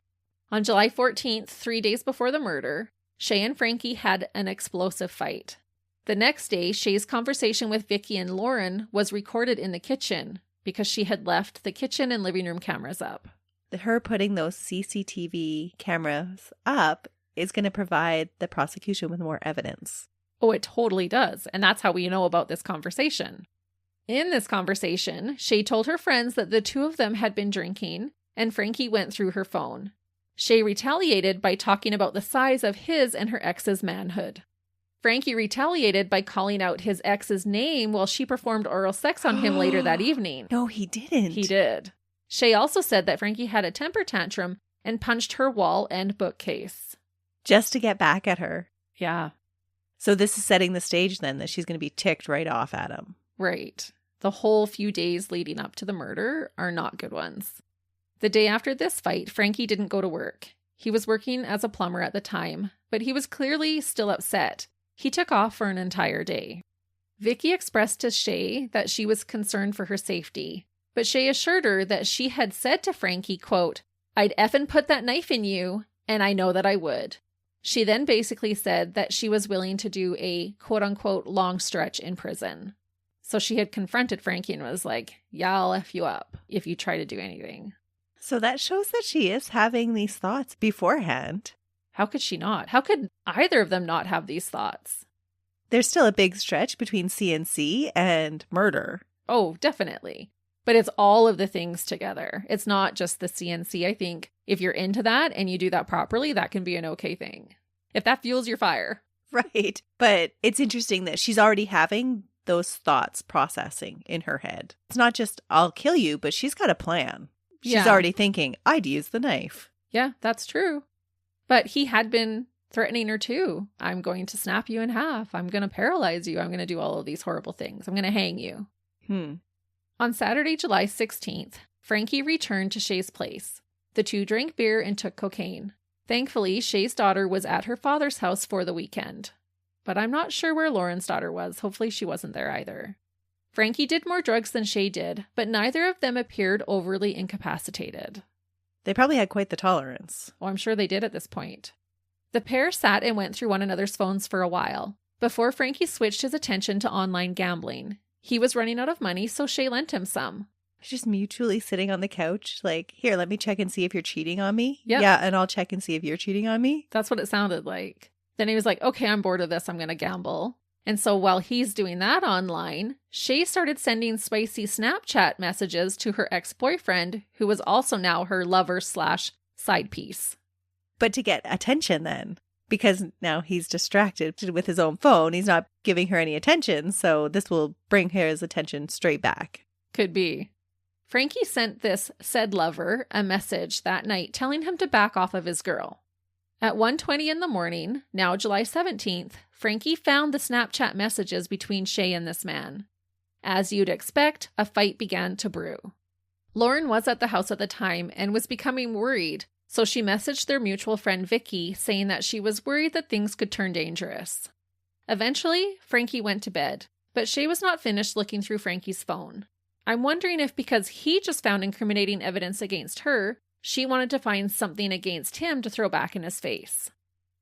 Speaker 1: On July 14th, 3 days before the murder, Shaye and Frankie had an explosive fight. The next day, Shaye's conversation with Vicky and Lauren was recorded in the kitchen because she had left the kitchen and living room cameras up.
Speaker 2: Her putting those CCTV cameras up is going to provide the prosecution with more evidence.
Speaker 1: Oh, it totally does. And that's how we know about this conversation. In this conversation, Shaye told her friends that the 2 of them had been drinking, and Frankie went through her phone. Shaye retaliated by talking about the size of his and her ex's manhood. Frankie retaliated by calling out his ex's name while she performed oral sex on him later that evening.
Speaker 2: No, he didn't.
Speaker 1: He did. Shaye also said that Frankie had a temper tantrum and punched her wall and bookcase.
Speaker 2: Just to get back at her.
Speaker 1: Yeah.
Speaker 2: So this is setting the stage then that she's going to be ticked right off at him.
Speaker 1: Right. The whole few days leading up to the murder are not good ones. The day after this fight, Frankie didn't go to work. He was working as a plumber at the time, but he was clearly still upset. He took off for an entire day. Vicky expressed to Shaye that she was concerned for her safety, but Shaye assured her that she had said to Frankie, quote, I'd effing put that knife in you, and I know that I would. She then basically said that she was willing to do a quote-unquote long stretch in prison. So she had confronted Frankie and was like, yeah, I'll F you up if you try to do anything.
Speaker 2: So that shows that she is having these thoughts beforehand.
Speaker 1: How could she not? How could either of them not have these thoughts?
Speaker 2: There's still a big stretch between CNC and murder.
Speaker 1: Oh, definitely. But it's all of the things together. It's not just the CNC. I think if you're into that and you do that properly, that can be an okay thing. If that fuels your fire.
Speaker 2: Right. But it's interesting that she's already having those thoughts processing in her head. It's not just, I'll kill you, but she's got a plan. She's already thinking, I'd use the knife.
Speaker 1: Yeah, that's true. But he had been threatening her too. I'm going to snap you in half. I'm going to paralyze you. I'm going to do all of these horrible things. I'm going to hang you. On Saturday, July 16th, Frankie returned to Shaye's place. The two drank beer and took cocaine. Thankfully, Shaye's daughter was at her father's house for the weekend. But I'm not sure where Lauren's daughter was. Hopefully she wasn't there either. Frankie did more drugs than Shaye did, but neither of them appeared overly incapacitated.
Speaker 2: They probably had quite the tolerance.
Speaker 1: Oh, I'm sure they did at this point. The pair sat and went through one another's phones for a while, before Frankie switched his attention to online gambling. He was running out of money, so Shaye lent him some.
Speaker 2: Just mutually sitting on the couch, like, here, let me check and see if you're cheating on me.
Speaker 1: Yep.
Speaker 2: Yeah, and I'll check and see if you're cheating on me.
Speaker 1: That's what it sounded like. Then he was like, okay, I'm bored of this. I'm going to gamble. And so while he's doing that online, Shaye started sending spicy Snapchat messages to her ex-boyfriend, who was also now her lover/side piece.
Speaker 2: But to get attention then, because now he's distracted with his own phone. He's not giving her any attention, so this will bring his attention straight back.
Speaker 1: Could be. Frankie sent this said lover a message that night telling him to back off of his girl. At 1:20 in the morning, now July 17th, Frankie found the Snapchat messages between Shaye and this man. As you'd expect, a fight began to brew. Lauren was at the house at the time and was becoming worried, so she messaged their mutual friend Vicky saying that she was worried that things could turn dangerous. Eventually, Frankie went to bed, but Shaye was not finished looking through Frankie's phone. I'm wondering if because he just found incriminating evidence against her, she wanted to find something against him to throw back in his face.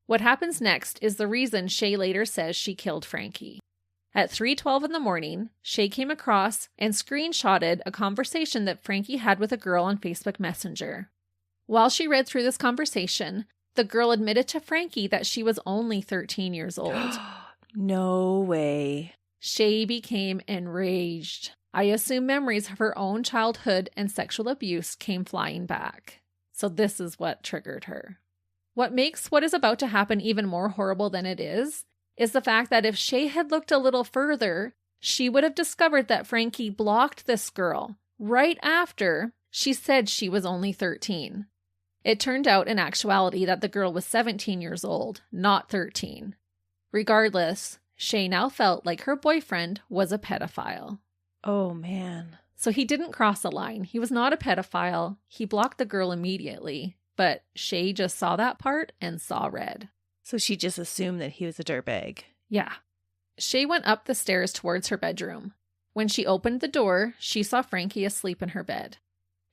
Speaker 1: What happens next is the reason Shaye later says she killed Frankie. At 3:12 in the morning, Shaye came across and screenshotted a conversation that Frankie had with a girl on Facebook Messenger. While she read through this conversation, the girl admitted to Frankie that she was only 13 years old.
Speaker 2: No way.
Speaker 1: Shaye became enraged. I assume memories of her own childhood and sexual abuse came flying back. So this is what triggered her. What makes what is about to happen even more horrible than it is the fact that if Shaye had looked a little further, she would have discovered that Frankie blocked this girl right after she said she was only 13. It turned out in actuality that the girl was 17 years old, not 13. Regardless, Shaye now felt like her boyfriend was a pedophile.
Speaker 2: Oh, man.
Speaker 1: So he didn't cross a line. He was not a pedophile. He blocked the girl immediately, but Shaye just saw that part and saw red.
Speaker 2: So she just assumed that he was a dirtbag.
Speaker 1: Yeah. Shaye went up the stairs towards her bedroom. When she opened the door, she saw Frankie asleep in her bed.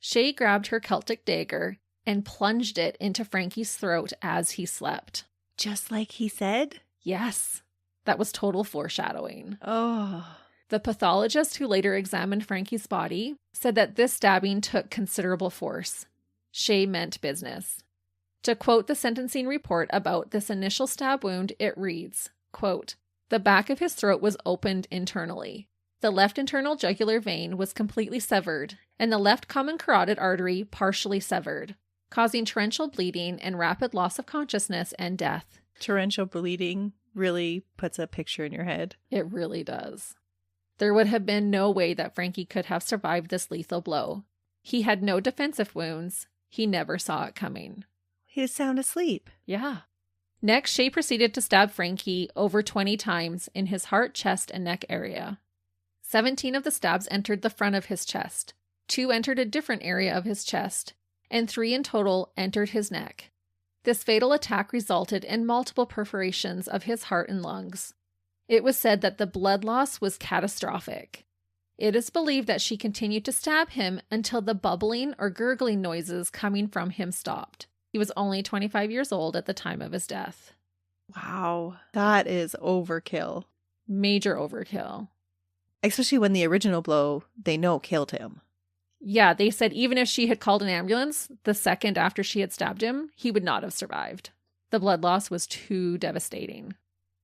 Speaker 1: Shaye grabbed her Celtic dagger and plunged it into Frankie's throat as he slept.
Speaker 2: Just like he said?
Speaker 1: Yes. That was total foreshadowing.
Speaker 2: Oh.
Speaker 1: The pathologist who later examined Frankie's body said that this stabbing took considerable force. Shaye meant business. To quote the sentencing report about this initial stab wound, it reads, quote, "The back of his throat was opened internally. The left internal jugular vein was completely severed, and the left common carotid artery partially severed, causing torrential bleeding and rapid loss of consciousness and death."
Speaker 2: Torrential bleeding really puts a picture in your head.
Speaker 1: It really does. There would have been no way that Frankie could have survived this lethal blow. He had no defensive wounds. He never saw it coming.
Speaker 2: He was sound asleep.
Speaker 1: Yeah. Next, Shaye proceeded to stab Frankie over 20 times in his heart, chest, and neck area. 17 of the stabs entered the front of his chest, 2 entered a different area of his chest, and 3 in total entered his neck. This fatal attack resulted in multiple perforations of his heart and lungs. It was said that the blood loss was catastrophic. It is believed that she continued to stab him until the bubbling or gurgling noises coming from him stopped. He was only 25 years old at the time of his death.
Speaker 2: Wow. That is overkill.
Speaker 1: Major overkill.
Speaker 2: Especially when the original blow, they know, killed him.
Speaker 1: Yeah, they said even if she had called an ambulance the second after she had stabbed him, he would not have survived. The blood loss was too devastating.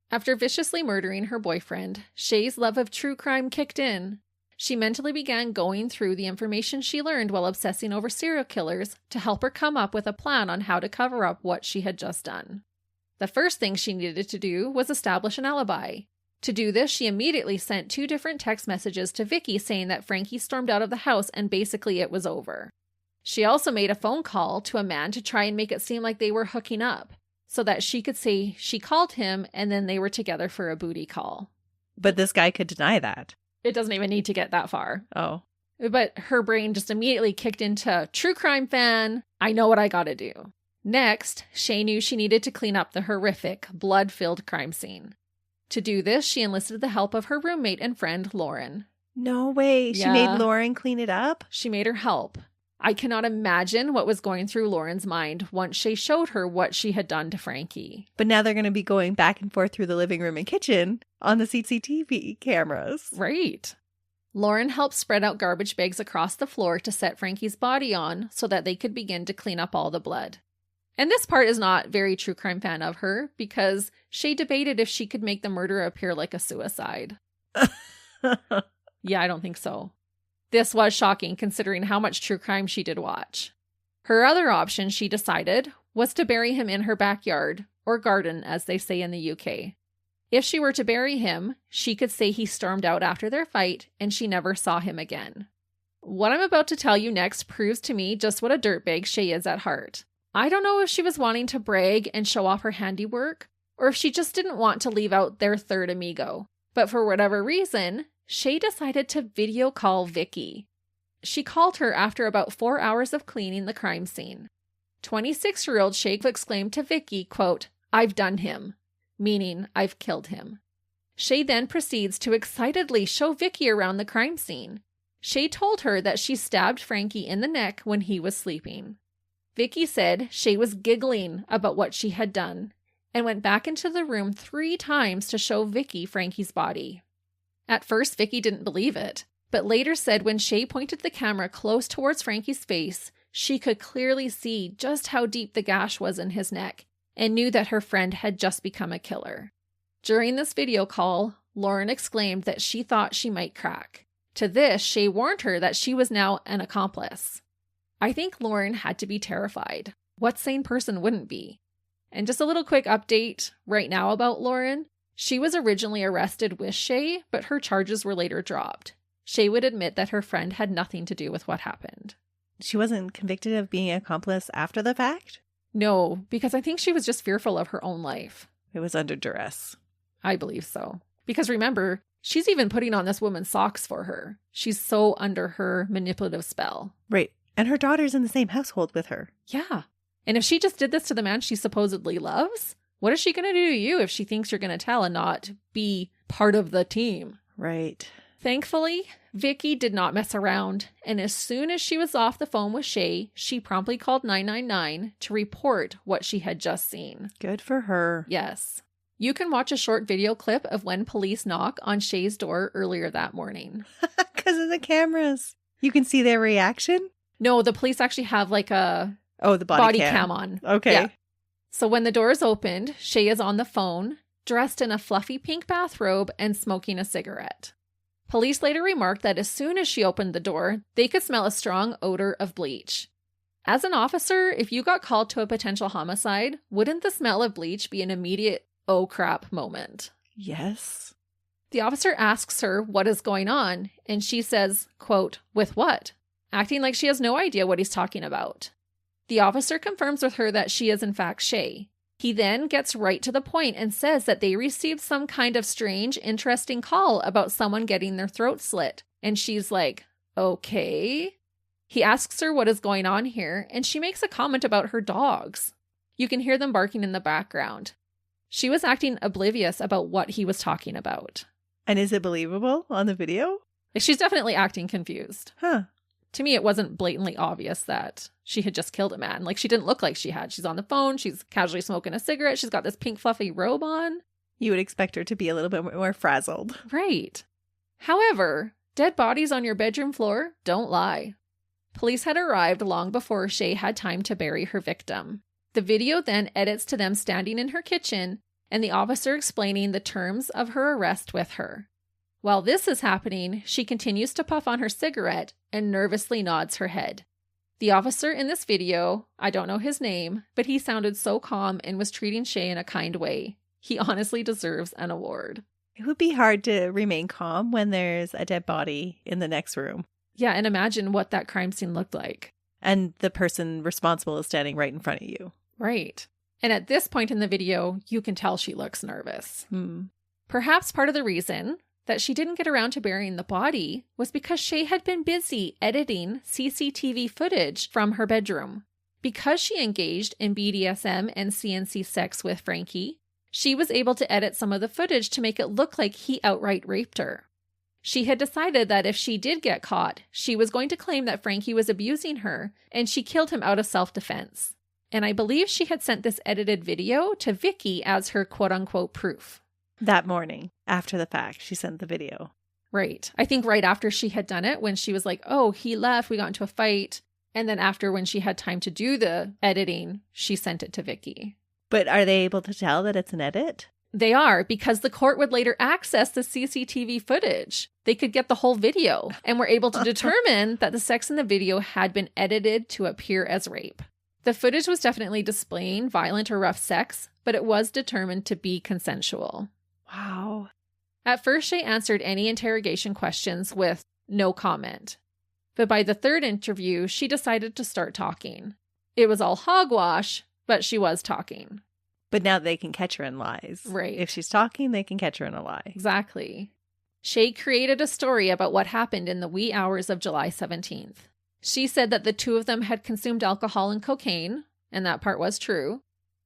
Speaker 1: After viciously murdering her boyfriend, Shaye's love of true crime kicked in. She mentally began going through the information she learned while obsessing over serial killers to help her come up with a plan on how to cover up what she had just done. The first thing she needed to do was establish an alibi. To do this, she immediately sent 2 different text messages to Vicky saying that Frankie stormed out of the house and basically it was over. She also made a phone call to a man to try and make it seem like they were hooking up, so that she could say she called him and then they were together for a booty call.
Speaker 2: But this guy could deny that.
Speaker 1: It doesn't even need to get that far.
Speaker 2: Oh.
Speaker 1: But her brain just immediately kicked into true crime fan. I know what I gotta do. Next, Shaye knew she needed to clean up the horrific, blood-filled crime scene. To do this, she enlisted the help of her roommate and friend, Lauren.
Speaker 2: No way. She made Lauren clean it up?
Speaker 1: She made her help. I cannot imagine what was going through Lauren's mind once Shaye showed her what she had done to Frankie.
Speaker 2: But now they're going to be going back and forth through the living room and kitchen on the CCTV cameras.
Speaker 1: Right. Lauren helped spread out garbage bags across the floor to set Frankie's body on so that they could begin to clean up all the blood. And this part is not very true crime fan of her because Shaye debated if she could make the murder appear like a suicide. Yeah, I don't think so. This was shocking considering how much true crime she did watch. Her other option, she decided, was to bury him in her backyard, or garden as they say in the UK. If she were to bury him, she could say he stormed out after their fight and she never saw him again. What I'm about to tell you next proves to me just what a dirtbag Shaye is at heart. I don't know if she was wanting to brag and show off her handiwork, or if she just didn't want to leave out their third amigo. But for whatever reason, Shaye decided to video call Vicky. She called her after about 4 hours of cleaning the crime scene. 26-year-old Shaye exclaimed to Vicky, quote, "I've done him," meaning I've killed him. Shaye then proceeds to excitedly show Vicky around the crime scene. Shaye told her that she stabbed Frankie in the neck when he was sleeping. Vicky said Shaye was giggling about what she had done and went back into the room 3 times to show Vicky Frankie's body. At first, Vicky didn't believe it, but later said when Shaye pointed the camera close towards Frankie's face, she could clearly see just how deep the gash was in his neck and knew that her friend had just become a killer. During this video call, Lauren exclaimed that she thought she might crack. To this, Shaye warned her that she was now an accomplice. I think Lauren had to be terrified. What sane person wouldn't be? And just a little quick update right now about Lauren. She was originally arrested with Shaye, but her charges were later dropped. Shaye would admit that her friend had nothing to do with what happened.
Speaker 2: She wasn't convicted of being an accomplice after the fact?
Speaker 1: No, because I think she was just fearful of her own life.
Speaker 2: It was under duress.
Speaker 1: I believe so. Because remember, she's even putting on this woman's socks for her. She's so under her manipulative spell.
Speaker 2: Right. And her daughter's in the same household with her.
Speaker 1: Yeah. And if she just did this to the man she supposedly loves, what is she going to do to you if she thinks you're going to tell and not be part of the team?
Speaker 2: Right.
Speaker 1: Thankfully, Vicky did not mess around, and as soon as she was off the phone with Shaye, she promptly called 999 to report what she had just seen.
Speaker 2: Good for her.
Speaker 1: Yes. You can watch a short video clip of when police knock on Shaye's door earlier that morning.
Speaker 2: Because of the cameras. You can see their reaction?
Speaker 1: No, the police actually have like a
Speaker 2: the body
Speaker 1: cam on.
Speaker 2: Okay.
Speaker 1: Yeah. So when the doors opened, Shaye is on the phone, dressed in a fluffy pink bathrobe and smoking a cigarette. Police later remarked that as soon as she opened the door, they could smell a strong odor of bleach. As an officer, if you got called to a potential homicide, wouldn't the smell of bleach be an immediate oh crap moment?
Speaker 2: Yes.
Speaker 1: The officer asks her what is going on, and she says, quote, "With what?" acting like she has no idea what he's talking about. The officer confirms with her that she is in fact Shaye. He then gets right to the point and says that they received some kind of strange, interesting call about someone getting their throat slit. And she's like, okay. He asks her what is going on here, and she makes a comment about her dogs. You can hear them barking in the background. She was acting oblivious about what he was talking about.
Speaker 2: And is it believable on the video?
Speaker 1: She's definitely acting confused.
Speaker 2: Huh.
Speaker 1: To me, it wasn't blatantly obvious that she had just killed a man. Like, she didn't look like she had. She's on the phone. She's casually smoking a cigarette. She's got this pink fluffy robe on.
Speaker 2: You would expect her to be a little bit more frazzled.
Speaker 1: Right. However, dead bodies on your bedroom floor don't lie. Police had arrived long before Shaye had time to bury her victim. The video then edits to them standing in her kitchen and the officer explaining the terms of her arrest with her. While this is happening, she continues to puff on her cigarette and nervously nods her head. The officer in this video, I don't know his name, but he sounded so calm and was treating Shaye in a kind way. He honestly deserves an award.
Speaker 2: It would be hard to remain calm when there's a dead body in the next room.
Speaker 1: Yeah, and imagine what that crime scene looked like.
Speaker 2: And the person responsible is standing right in front of you.
Speaker 1: Right. And at this point in the video, you can tell she looks nervous.
Speaker 2: Hmm.
Speaker 1: Perhaps part of the reason that she didn't get around to burying the body was because Shaye had been busy editing CCTV footage from her bedroom. Because she engaged in BDSM and CNC sex with Frankie, she was able to edit some of the footage to make it look like he outright raped her. She had decided that if she did get caught, she was going to claim that Frankie was abusing her, and she killed him out of self-defense. And I believe she had sent this edited video to Vicky as her quote-unquote proof.
Speaker 2: That morning, after the fact, she sent the video.
Speaker 1: Right. I think right after she had done it, when she was like, oh, he left, we got into a fight. And then after, when she had time to do the editing, she sent it to Vicky.
Speaker 2: But are they able to tell that it's an edit?
Speaker 1: They are, because the court would later access the CCTV footage. They could get the whole video and were able to determine that the sex in the video had been edited to appear as rape. The footage was definitely displaying violent or rough sex, but it was determined to be consensual.
Speaker 2: Wow.
Speaker 1: At first, Shaye answered any interrogation questions with no comment. But by the third interview, she decided to start talking. It was all hogwash, but she was talking.
Speaker 2: But now they can catch her in lies.
Speaker 1: Right.
Speaker 2: If she's talking, they can catch her in a lie.
Speaker 1: Exactly. Shaye created a story about what happened in the wee hours of July 17th. She said that the two of them had consumed alcohol and cocaine, and that part was true.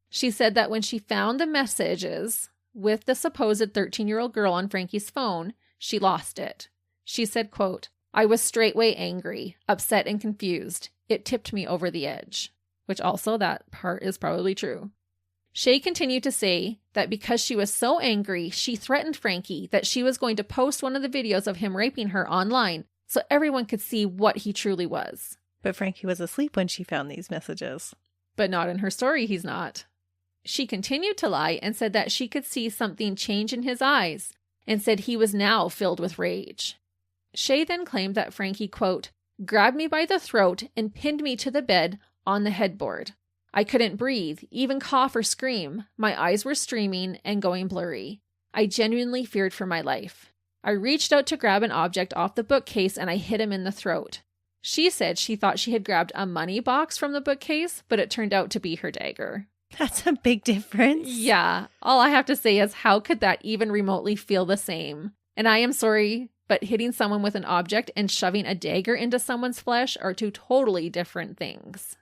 Speaker 1: She said that when she found the messages with the supposed 13-year-old girl on Frankie's phone, she lost it. She said, quote, I was straightway angry, upset, and confused. It tipped me over the edge. Which also, that part is probably true. Shaye continued to say that because she was so angry, she threatened Frankie that she was going to post one of the videos of him raping her online so everyone could see what he truly was.
Speaker 2: But Frankie was asleep when she found these messages.
Speaker 1: But not in her story, he's not. She continued to lie and said that she could see something change in his eyes and said he was now filled with rage. Shaye then claimed that Frankie, quote, grabbed me by the throat and pinned me to the bed on the headboard. I couldn't breathe, even cough or scream. My eyes were streaming and going blurry. I genuinely feared for my life. I reached out to grab an object off the bookcase and I hit him in the throat. She said she thought she had grabbed a money box from the bookcase, but it turned out to be her dagger.
Speaker 2: That's a big difference.
Speaker 1: Yeah. All I have to say is, how could that even remotely feel the same? And I am sorry, but hitting someone with an object and shoving a dagger into someone's flesh are two totally different things.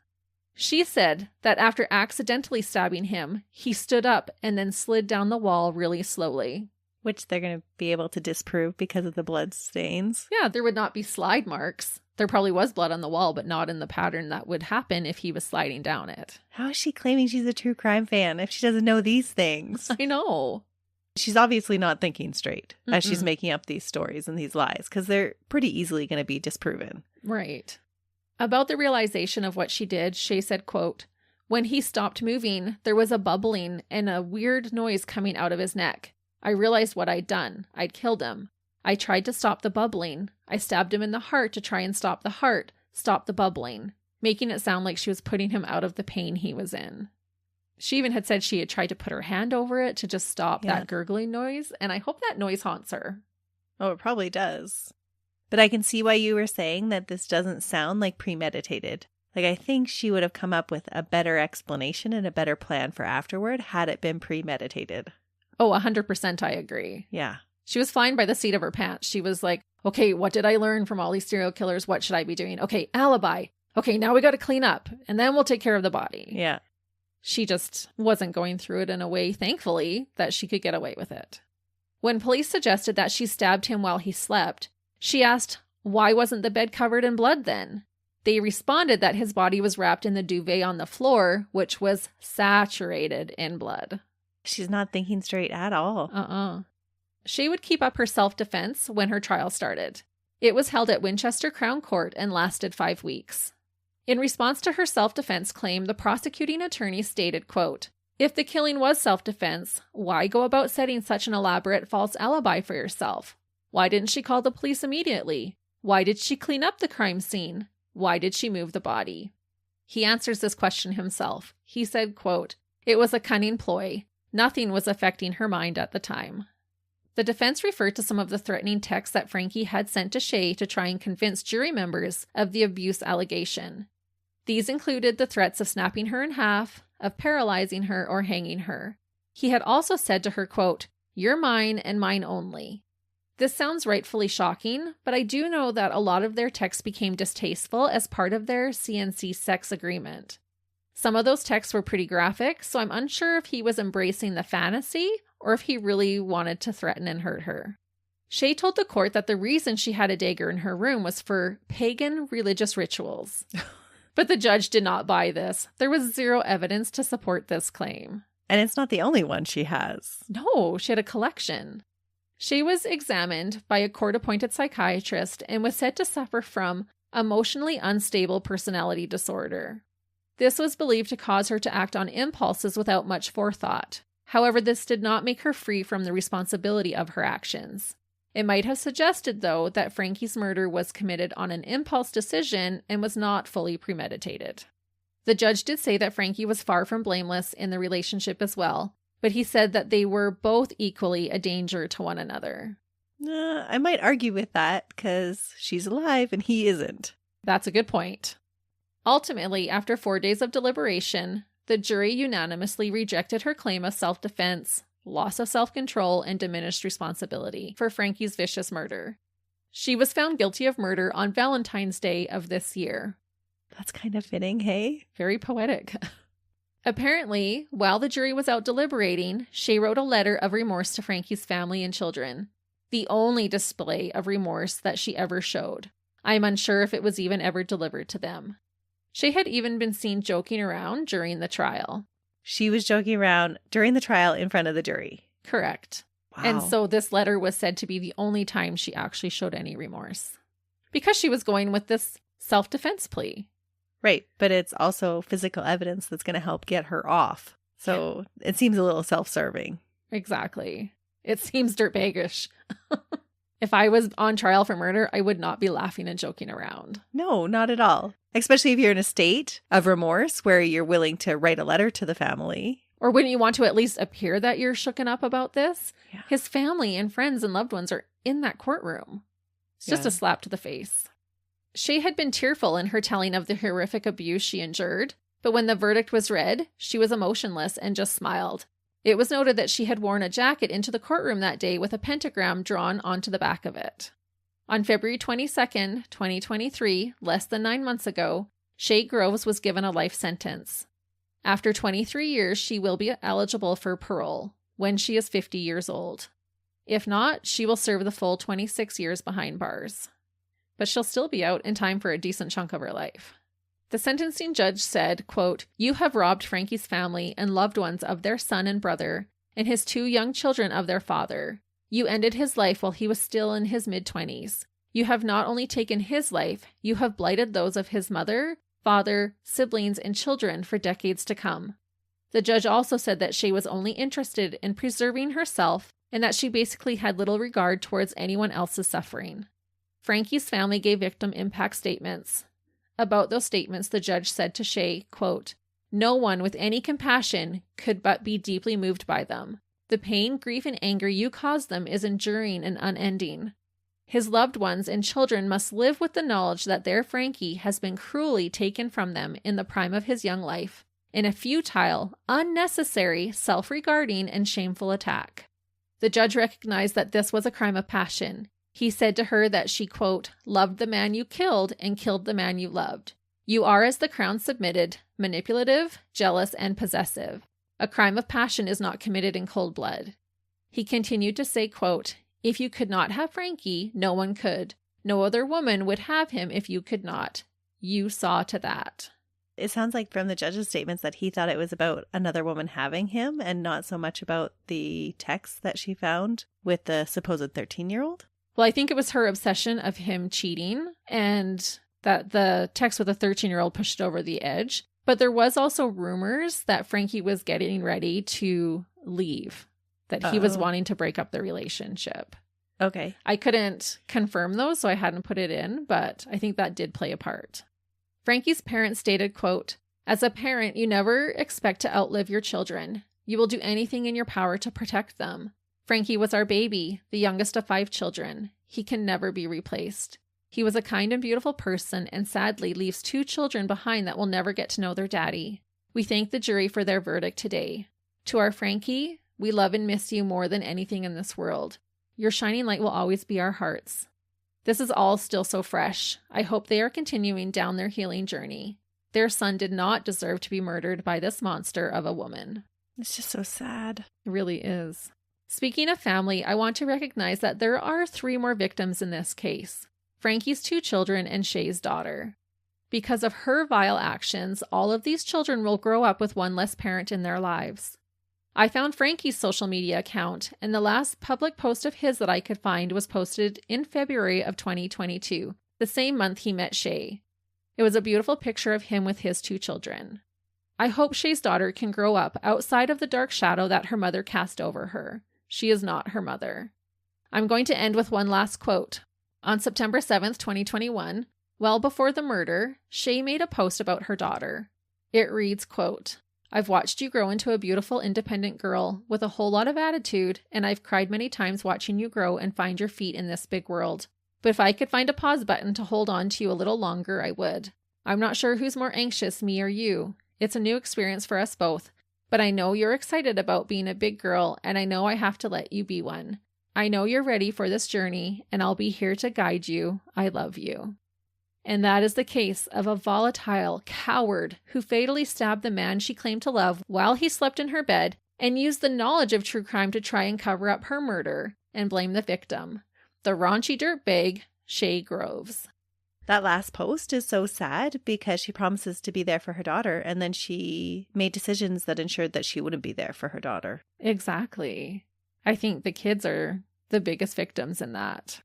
Speaker 1: She said that after accidentally stabbing him, he stood up and then slid down the wall really slowly.
Speaker 2: Which they're going to be able to disprove because of the blood stains.
Speaker 1: Yeah, there would not be slide marks. There probably was blood on the wall, but not in the pattern that would happen if he was sliding down it.
Speaker 2: How is she claiming she's a true crime fan if she doesn't know these things?
Speaker 1: I know.
Speaker 2: She's obviously not thinking straight as she's making up these stories and these lies, because they're pretty easily going to be disproven.
Speaker 1: Right. About the realization of what she did, Shaye said, quote, when he stopped moving, there was a bubbling and a weird noise coming out of his neck. I realized what I'd done. I'd killed him. I tried to stop the bubbling. I stabbed him in the heart to try and stop the heart, stop the bubbling, making it sound like she was putting him out of the pain he was in. She even had said she had tried to put her hand over it to just stop that gurgling noise, and I hope that noise haunts her.
Speaker 2: Oh, it probably does. But I can see why you were saying that this doesn't sound like premeditated. Like, I think she would have come up with a better explanation and a better plan for afterward had it been premeditated.
Speaker 1: Oh, 100% I agree.
Speaker 2: Yeah.
Speaker 1: She was flying by the seat of her pants. She was like, okay, what did I learn from all these serial killers? What should I be doing? Okay, alibi. Okay, now we got to clean up and then we'll take care of the body.
Speaker 2: Yeah.
Speaker 1: She just wasn't going through it in a way, thankfully, that she could get away with it. When police suggested that she stabbed him while he slept, she asked, why wasn't the bed covered in blood then? They responded that his body was wrapped in the duvet on the floor, which was saturated in blood.
Speaker 2: She's not thinking straight at all.
Speaker 1: She would keep up her self-defense when her trial started. It was held at Winchester Crown Court and lasted 5 weeks. In response to her self-defense claim, the prosecuting attorney stated, quote, if the killing was self-defense, why go about setting such an elaborate false alibi for yourself? Why didn't she call the police immediately? Why did she clean up the crime scene? Why did she move the body? He answers this question himself. He said, quote, it was a cunning ploy. Nothing was affecting her mind at the time. The defense referred to some of the threatening texts that Frankie had sent to Shaye to try and convince jury members of the abuse allegation. These included the threats of snapping her in half, of paralyzing her, or hanging her. He had also said to her, quote, "You're mine and mine only." This sounds rightfully shocking, but I do know that a lot of their texts became distasteful as part of their CNC sex agreement. Some of those texts were pretty graphic, so I'm unsure if he was embracing the fantasy or if he really wanted to threaten and hurt her. Shaye told the court that the reason she had a dagger in her room was for pagan religious rituals. But the judge did not buy this. There was zero evidence to support this claim.
Speaker 2: And it's not the only one she has.
Speaker 1: No, she had a collection. Shaye was examined by a court-appointed psychiatrist and was said to suffer from emotionally unstable personality disorder. This was believed to cause her to act on impulses without much forethought. However, this did not make her free from the responsibility of her actions. It might have suggested, though, that Frankie's murder was committed on an impulse decision and was not fully premeditated. The judge did say that Frankie was far from blameless in the relationship as well, but he said that they were both equally a danger to one another.
Speaker 2: I might argue with that because she's alive and he isn't.
Speaker 1: That's a good point. Ultimately, after 4 days of deliberation, the jury unanimously rejected her claim of self-defense, loss of self-control, and diminished responsibility for Frankie's vicious murder. She was found guilty of murder on Valentine's Day of this year.
Speaker 2: That's kind of fitting, hey?
Speaker 1: Very poetic. Apparently, while the jury was out deliberating, Shaye wrote a letter of remorse to Frankie's family and children, the only display of remorse that she ever showed. I am unsure if it was even ever delivered to them. Shaye had even been seen joking around during the trial.
Speaker 2: She was joking around during the trial in front of the jury.
Speaker 1: Correct.
Speaker 2: Wow.
Speaker 1: And so this letter was said to be the only time she actually showed any remorse. Because she was going with this self-defense plea.
Speaker 2: Right, but it's also physical evidence that's going to help get her off. So it seems a little self-serving.
Speaker 1: Exactly. It seems dirtbaggish. If I was on trial for murder, I would not be laughing and joking around.
Speaker 2: No, not at all. Especially if you're in a state of remorse where you're willing to write a letter to the family.
Speaker 1: Or wouldn't you want to at least appear that you're shooken up about this?
Speaker 2: Yeah.
Speaker 1: His family and friends and loved ones are in that courtroom. It's just a slap to the face. Shaye had been tearful in her telling of the horrific abuse she endured, but when the verdict was read, she was emotionless and just smiled. It was noted that she had worn a jacket into the courtroom that day with a pentagram drawn onto the back of it. On February 22nd, 2023, less than 9 months ago, Shaye Groves was given a life sentence. After 23 years, she will be eligible for parole when she is 50 years old. If not, she will serve the full 26 years behind bars. But she'll still be out in time for a decent chunk of her life. The sentencing judge said, quote, "You have robbed Frankie's family and loved ones of their son and brother, and his 2 young children of their father. You ended his life while he was still in his mid-20s. You have not only taken his life, you have blighted those of his mother, father, siblings, and children for decades to come." The judge also said that Shaye was only interested in preserving herself and that she basically had little regard towards anyone else's suffering. Frankie's family gave victim impact statements. About those statements, the judge said to Shaye, quote, "No one with any compassion could but be deeply moved by them. The pain, grief, and anger you caused them is enduring and unending. His loved ones and children must live with the knowledge that their Frankie has been cruelly taken from them in the prime of his young life, in a futile, unnecessary, self-regarding, and shameful attack." The judge recognized that this was a crime of passion. He said to her that she, quote, "loved the man you killed and killed the man you loved. You are, as the Crown submitted, manipulative, jealous, and possessive. A crime of passion is not committed in cold blood." He continued to say, quote, "If you could not have Frankie, no one could. No other woman would have him if you could not. You saw to that."
Speaker 2: It sounds like from the judge's statements that he thought it was about another woman having him and not so much about the text that she found with the supposed 13-year-old.
Speaker 1: Well, I think it was her obsession of him cheating and that the text with a 13-year-old pushed over the edge. But there was also rumors that Frankie was getting ready to leave, that he was wanting to break up the relationship.
Speaker 2: Okay.
Speaker 1: I couldn't confirm those, so I hadn't put it in, but I think that did play a part. Frankie's parents stated, quote, "As a parent, you never expect to outlive your children. You will do anything in your power to protect them. Frankie was our baby, the youngest of 5 children. He can never be replaced. He was a kind and beautiful person and sadly leaves 2 children behind that will never get to know their daddy. We thank the jury for their verdict today. To our Frankie, we love and miss you more than anything in this world. Your shining light will always be our hearts. This is all still so fresh. I hope they are continuing down their healing journey. Their son did not deserve to be murdered by this monster of a woman.
Speaker 2: It's just so sad.
Speaker 1: It really is. Speaking of family, I want to recognize that there are 3 more victims in this case. Frankie's 2 children and Shaye's daughter. Because of her vile actions, all of these children will grow up with one less parent in their lives. I found Frankie's social media account, and the last public post of his that I could find was posted in February of 2022, the same month he met Shaye. It was a beautiful picture of him with his 2 children. I hope Shaye's daughter can grow up outside of the dark shadow that her mother cast over her. She is not her mother. I'm going to end with one last quote. On September 7th, 2021, well before the murder, Shaye made a post about her daughter. It reads, quote, I've watched you grow into a beautiful, independent girl with a whole lot of attitude, and I've cried many times watching you grow and find your feet in this big world. But if I could find a pause button to hold on to you a little longer, I would. I'm not sure who's more anxious, me or you. It's a new experience for us both, but I know you're excited about being a big girl, and I know I have to let you be one. I know you're ready for this journey, and I'll be here to guide you. I love you. And that is the case of a volatile coward who fatally stabbed the man she claimed to love while he slept in her bed and used the knowledge of true crime to try and cover up her murder and blame the victim, the raunchy dirtbag, Shaye Groves.
Speaker 2: That last post is so sad because she promises to be there for her daughter, and then she made decisions that ensured that she wouldn't be there for her daughter.
Speaker 1: Exactly. I think the kids are the biggest victims in that.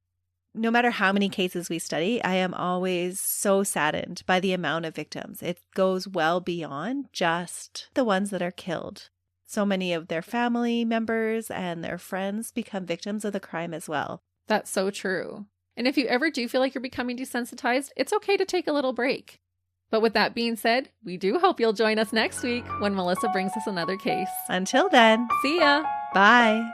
Speaker 2: No matter how many cases we study, I am always so saddened by the amount of victims. It goes well beyond just the ones that are killed. So many of their family members and their friends become victims of the crime as well.
Speaker 1: That's so true. And if you ever do feel like you're becoming desensitized, it's okay to take a little break. But with that being said, we do hope you'll join us next week when Melissa brings us another case.
Speaker 2: Until then,
Speaker 1: see ya.
Speaker 2: Bye.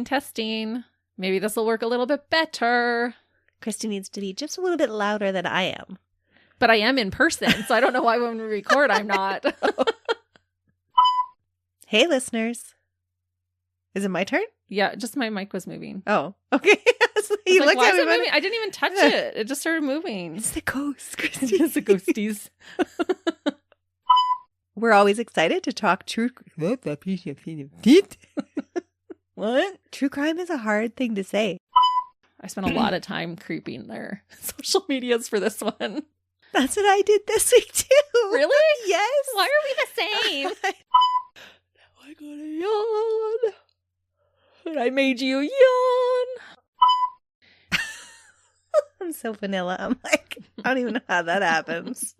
Speaker 1: Testing. Maybe this will work a little bit better.
Speaker 2: Christy needs to be just a little bit louder than I am.
Speaker 1: But I am in person, so I don't know why when we record I'm not.
Speaker 2: Hey, listeners. Is it my turn?
Speaker 1: Yeah, just my mic was moving.
Speaker 2: Oh, okay. You
Speaker 1: like,
Speaker 2: looked at me.
Speaker 1: Moving? I didn't even touch it. It just started moving.
Speaker 2: It's the ghost, Christy.
Speaker 1: It's the ghosties.
Speaker 2: We're always excited to talk true. What? True crime is a hard thing to say.
Speaker 1: I spent a lot of time creeping their social medias for this one.
Speaker 2: That's what I did this week too.
Speaker 1: Really?
Speaker 2: Yes.
Speaker 1: Why are we the same?
Speaker 2: Now I gotta yawn.
Speaker 1: And I made you yawn.
Speaker 2: I'm so vanilla. I'm like, I don't even know how that happens.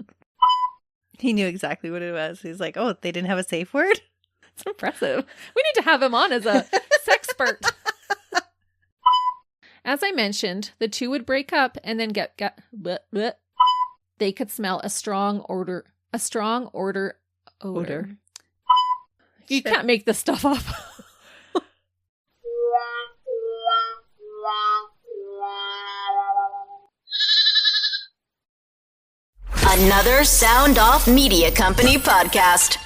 Speaker 2: He knew exactly what it was. He's like, oh, they didn't have a safe word?
Speaker 1: It's impressive. We need to have him on as a sexpert. As I mentioned, the two would break up and then they could smell a strong odor. You can't make this stuff up.
Speaker 3: Another Sound Off Media Company podcast.